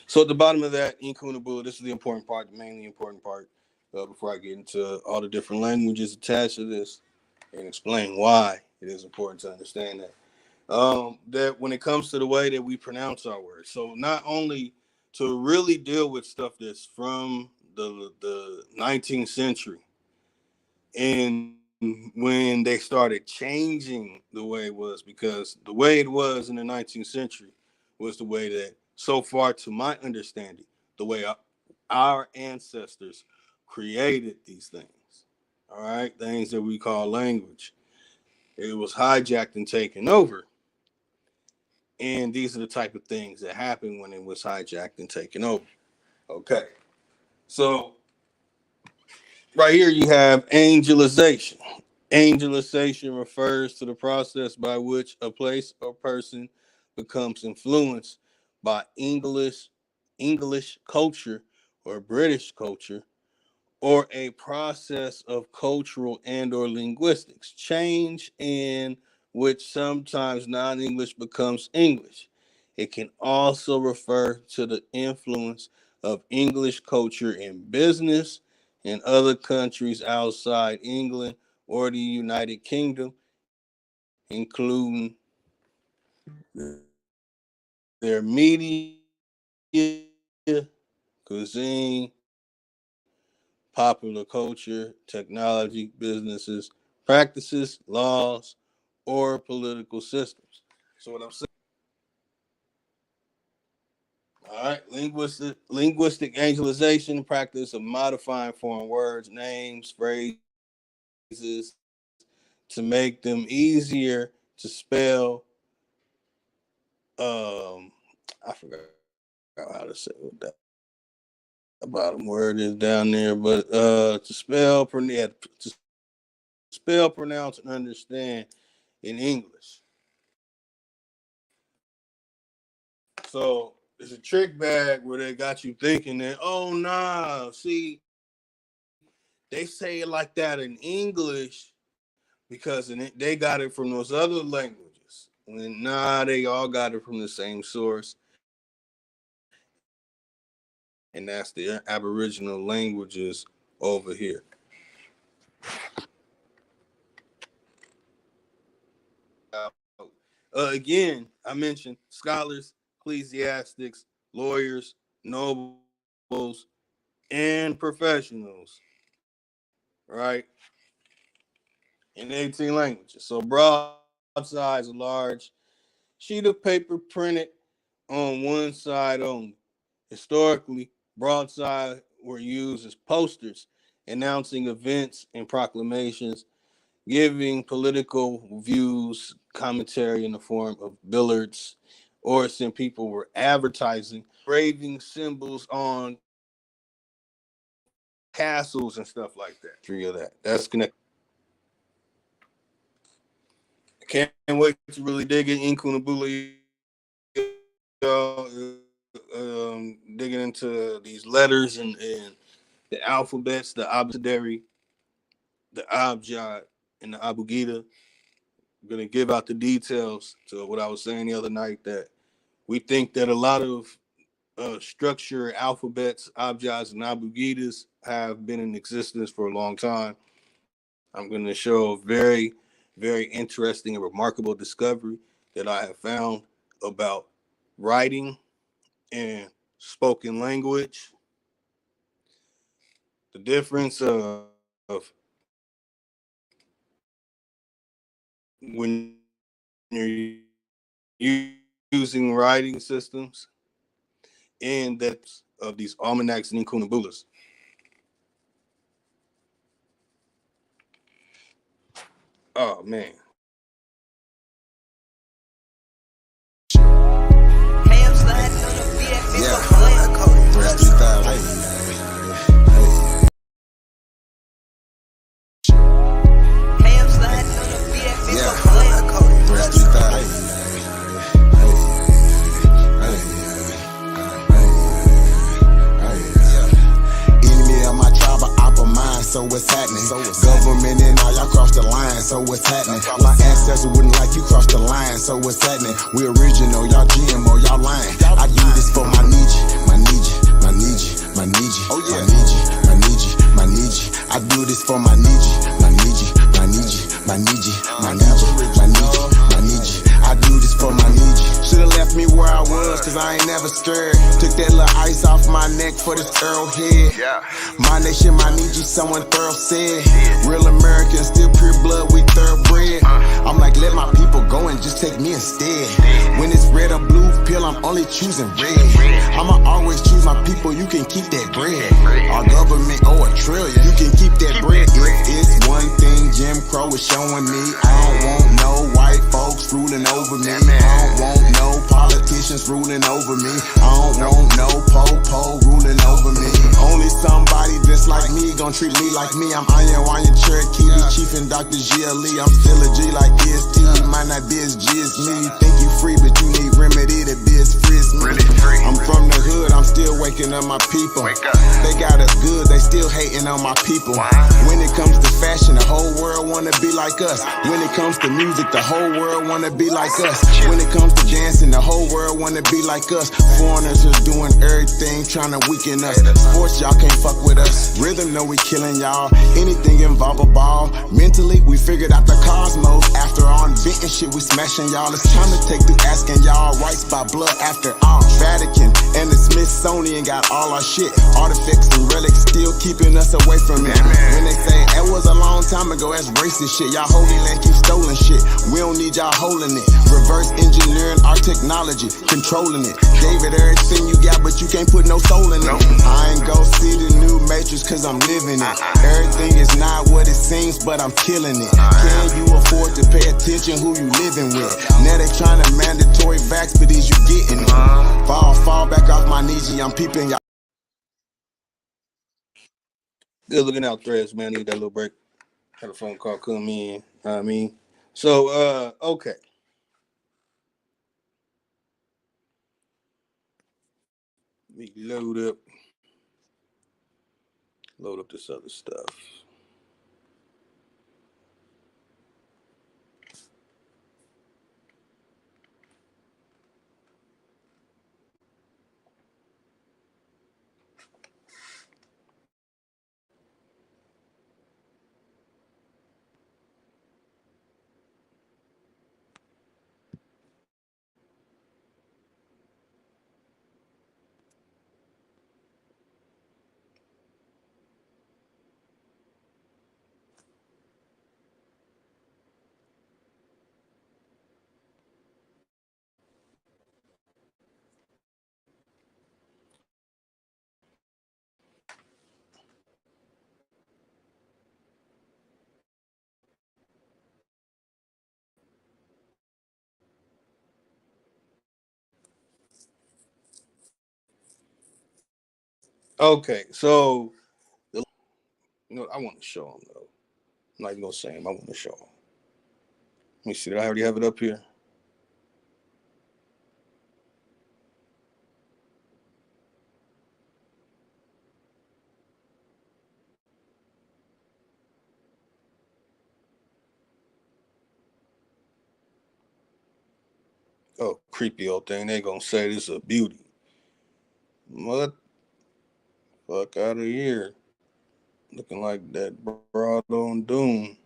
So at the bottom of that, Incunabula, this is the important part, the mainly important part, before I get into all the different languages attached to this and explain why it is important to understand that. That when it comes to the way that we pronounce our words, so not only to really deal with stuff that's from the 19th century, and when they started changing the way it was, because the way it was in the 19th century was the way that, so far to my understanding, the way our ancestors created these things. All right, things that we call language. It was hijacked and taken over. And these are the type of things that happened when it was hijacked and taken over. Okay. So Right here you have angelization. Angelization refers to the process by which a place or person becomes influenced by English culture or British culture, or a process of cultural and or linguistics change in which sometimes non-English becomes English. It can also refer to the influence of English culture in business in other countries outside England or the United Kingdom, including their media, cuisine, popular culture, technology, businesses, practices, laws, or political systems. So what I'm saying, all right, linguistic angelization, practice of modifying foreign words, names, phrases to make them easier to spell. I forgot how to say what that bottom word is down there, but to spell, pronounce, and understand in English. So it's a trick bag where they got you thinking that, oh nah, see, they say it like that in English because they got it from those other languages. And nah, they all got it from the same source, and that's the Aboriginal languages over here. Again, I mentioned scholars, ecclesiastics, lawyers, nobles, and professionals, right? In 18 languages. So broadside is a large sheet of paper printed on one side only. Historically, broadside were used as posters announcing events and proclamations, giving political views, commentary in the form of billards, or some people were advertising, graving symbols on castles and stuff like that. Three of that. That's connected. I can't wait to really dig in Incunabula, digging into these letters and the alphabets, the abecedary, the abjad, and the abugida. I'm going to give out the details to what I was saying the other night, that we think that a lot of structure alphabets, abjads, and abugidas have been in existence for a long time. I'm going to show a very, very interesting and remarkable discovery that I have found about writing and spoken language. The difference of when you're using writing systems and that of these almanacs and incunabulas. Oh man. So what's happening? Government and all, y'all crossed the line, so what's happening? My ancestors wouldn't like you crossed the line, so what's happening? We original, y'all GMO, y'all lying. I do this for my Nietzsche, my Nietzsche, my Nietzsche, my Nietzsche, my Nietzsche, my Nietzsche, my Nietzsche. I do this for my Nietzsche, my Nietzsche, my Nietzsche, my Nietzsche, my Nietzsche, my Nietzsche, my Nietzsche. I do this for my Nietzsche. Should've left me where I was, cause I ain't never scared. Took that little ice off my neck for this arrowhead. My nation, my Nietzsche, someone thorough said. Real Americans, still pure blood, we thoroughbred. I'm like, let my people go and just take me instead. When it's red or blue pill, I'm only choosing red. I'ma always choose my people, you can keep that bread. Our government owe $1 trillion, you can keep that bread. If it's one thing Jim Crow is showing me, I don't want no white folks ruling over me. I don't want no politicians ruling over me. I don't want no po-po ruling over me. Only somebody just like me gon' treat me like me. I'm Anya Cherokee, the Chief and Dr. GLE. I'm still a G like EST. You might not be as G as me. You think you free, but you need remedy to be as free as me. I'm from the hood, I'm still waking up my people. They got us good, they still hating on my people. When it comes to fashion, the whole world wanna be like us. When it comes to music, the whole world wanna be like us. When it comes to dancing, the whole world wanna be like us. Foreigners are doing everything, trying to weaken us. Sports, y'all can't fuck with us. Rhythm, know we killing y'all. Anything involve a ball. Mentally, we figured out the cosmos. After all inventing shit, we smashing y'all. It's time to take through asking y'all rights by blood after all. Vatican and the Smithsonian got all our shit. Artifacts and relics still keeping us away from it. When they say that was a long time ago, that's racist shit. Y'all holy land keep stolen shit. We don't need y'all holding it. Reverse engineering our technology, controlling it. Gave it everything you got, but you can't put no soul in it. I ain't go see the new Matrix cause I'm living it. Everything is not what it seems, but I'm killing it. Can you afford to pay attention who you living with? Now they trying to mandatory vax, but is you getting it? Fall back off my knees, I'm peeping y'all. Good looking out, Threads, man. I need that little break. Had a phone call come in. I mean, so okay. We load up this other stuff. Okay, so I want to show them though. I'm not even gonna say them. I want to show them. Let me see. Did I already have it up here? Oh, creepy old thing. They gonna say this is a beauty. What? Fuck out of here. Looking like that broad on Doom.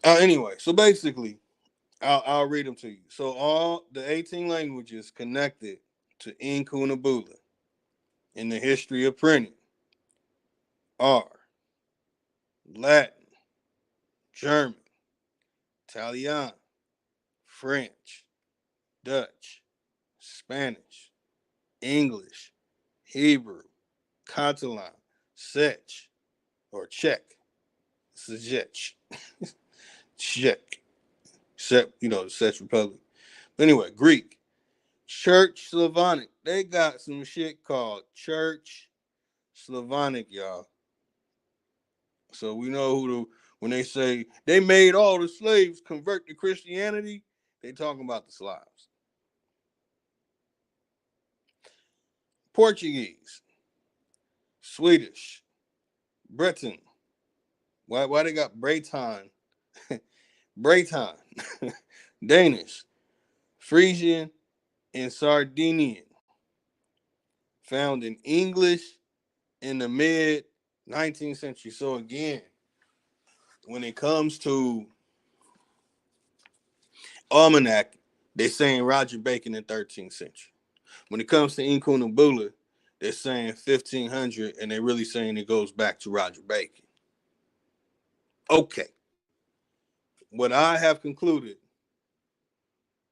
Anyway, so basically, I'll read them to you. So all the 18 languages connected to Incunabula in the history of printing are Latin, German, Italian, French, Dutch, Spanish, English, Hebrew, Catalan, Czech, or Czech, Czech, Czech, the Czech Republic. But anyway, Greek, Church Slavonic. They got some shit called Church Slavonic, y'all. So we know when they say they made all the slaves convert to Christianity, they talking about the Slavs. Portuguese, Swedish, Breton. Why they got Breton? Breton, Danish, Frisian, and Sardinian. Found in English in the mid 19th century. So again, when it comes to Almanac, they're saying Roger Bacon in 13th century. When it comes to Incunabula, they're saying 1500, and they're really saying it goes back to Roger Bacon. Okay. What I have concluded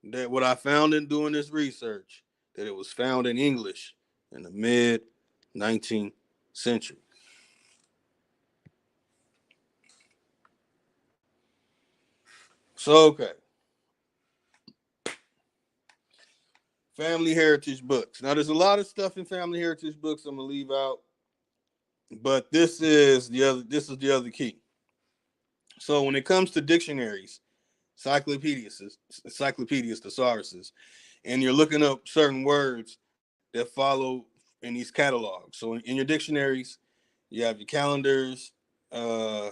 that what I found in doing this research, that it was found in English in the mid 19th century. So, okay. family heritage books. Now, there's a lot of stuff in family heritage books I'm gonna leave out, but this is the other key. So when it comes to dictionaries, encyclopedias, thesauruses, and you're looking up certain words that follow in these catalogs. So in your dictionaries, you have your calendars, uh,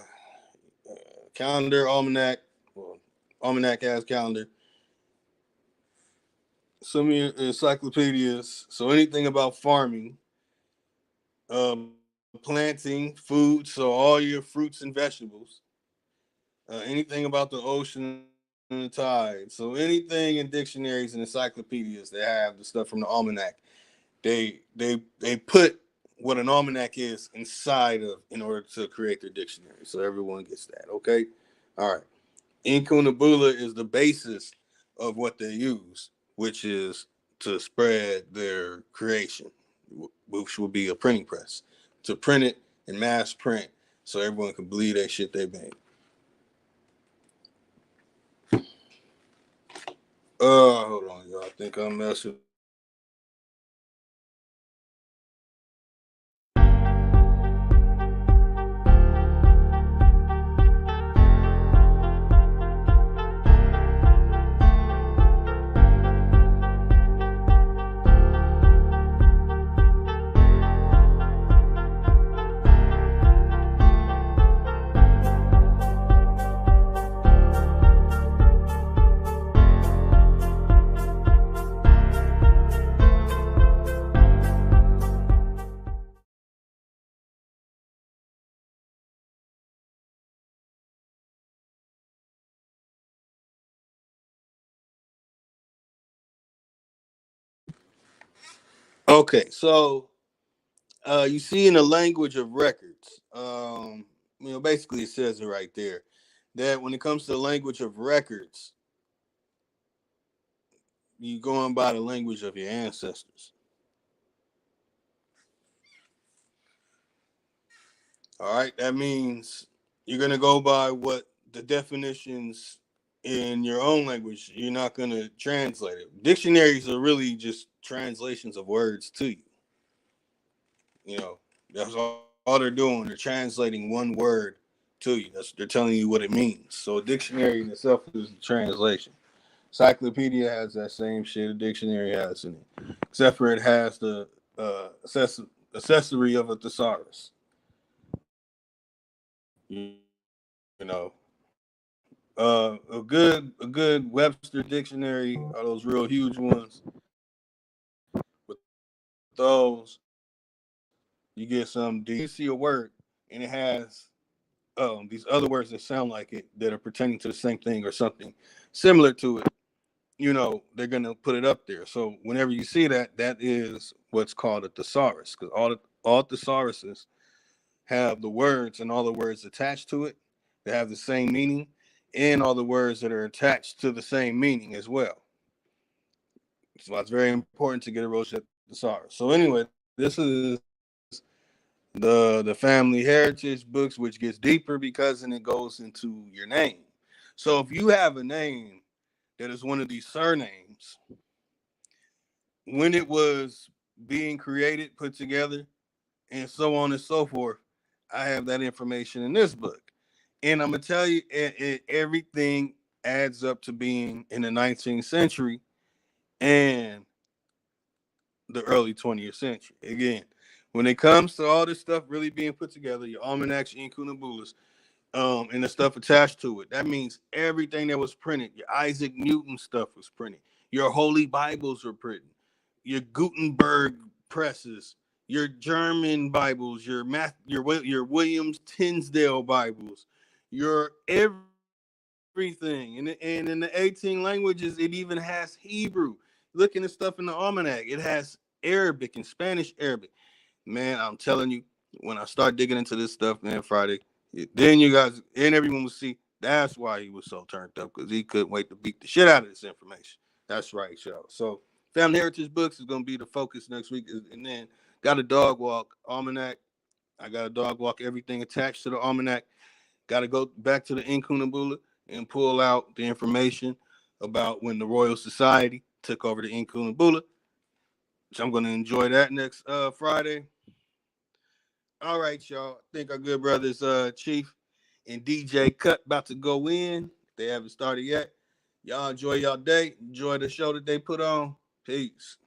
calendar, almanac. Well, almanac has calendar. Some of your encyclopedias. So anything about farming, planting, food. So all your fruits and vegetables. Anything about the ocean and the tide. So anything in dictionaries and encyclopedias that have the stuff from the almanac, they put what an almanac is inside of in order to create their dictionary. So everyone gets that. Okay. All right. Incunabula is the basis of what they use, which is to spread their creation, which will be a printing press, to print it and mass print so everyone can believe that shit they made. Hold on, y'all. I think I'm messing. Okay, so you see in the language of records, basically it says it right there that when it comes to the language of records, you going by the language of your ancestors. All right, that means you're gonna go by what the definitions in your own language. You're not gonna translate it. Dictionaries are really just translations of words to you. You know, that's all they're doing. They're translating one word to you. They're telling you what it means. So a dictionary in itself is a translation. Encyclopedia has that same shit a dictionary has in it, except for it has the accessory of a thesaurus. You know, a good Webster dictionary are those real huge ones. With those, you get some deep. You see a word and it has these other words that sound like it that are pertaining to the same thing or something similar to it. They're gonna put it up there. So whenever you see that, that is what's called a thesaurus, because all thesauruses have the words and all the words attached to it that have the same meaning, and all the words that are attached to the same meaning as well. So it's very important to get a Rosette thesaurus. So anyway, this is the family heritage books, which gets deeper because and it goes into your name. So if you have a name that is one of these surnames, when it was being created, put together, and so on and so forth, I have that information in this book. And I'm gonna tell you, everything adds up to being in the 19th century and the early 20th century. Again, when it comes to all this stuff really being put together, your almanacs, your incunabulas, and the stuff attached to it. That means everything that was printed, your Isaac Newton stuff was printed, your Holy Bibles were printed, your Gutenberg presses, your German Bibles, your Williams Tinsdale Bibles, your everything, and in the 18 languages, it even has Hebrew. Looking at stuff in the almanac, it has Arabic and Spanish Arabic. Man, I'm telling you, when I start digging into this stuff, man, Friday, then you guys and everyone will see that's why he was so turned up because he couldn't wait to beat the shit out of this information. That's right, y'all. So, Family Heritage Books is going to be the focus next week. And then got a dog walk almanac. I got a dog walk, everything attached to the almanac. Got to go back to the Incunabula and pull out the information about when the Royal Society took over the Incunabula. So I'm gonna enjoy that next Friday. All right, y'all. I think our good brothers Chief and DJ Cut about to go in. They haven't started yet. Y'all enjoy y'all day. Enjoy the show that they put on. Peace.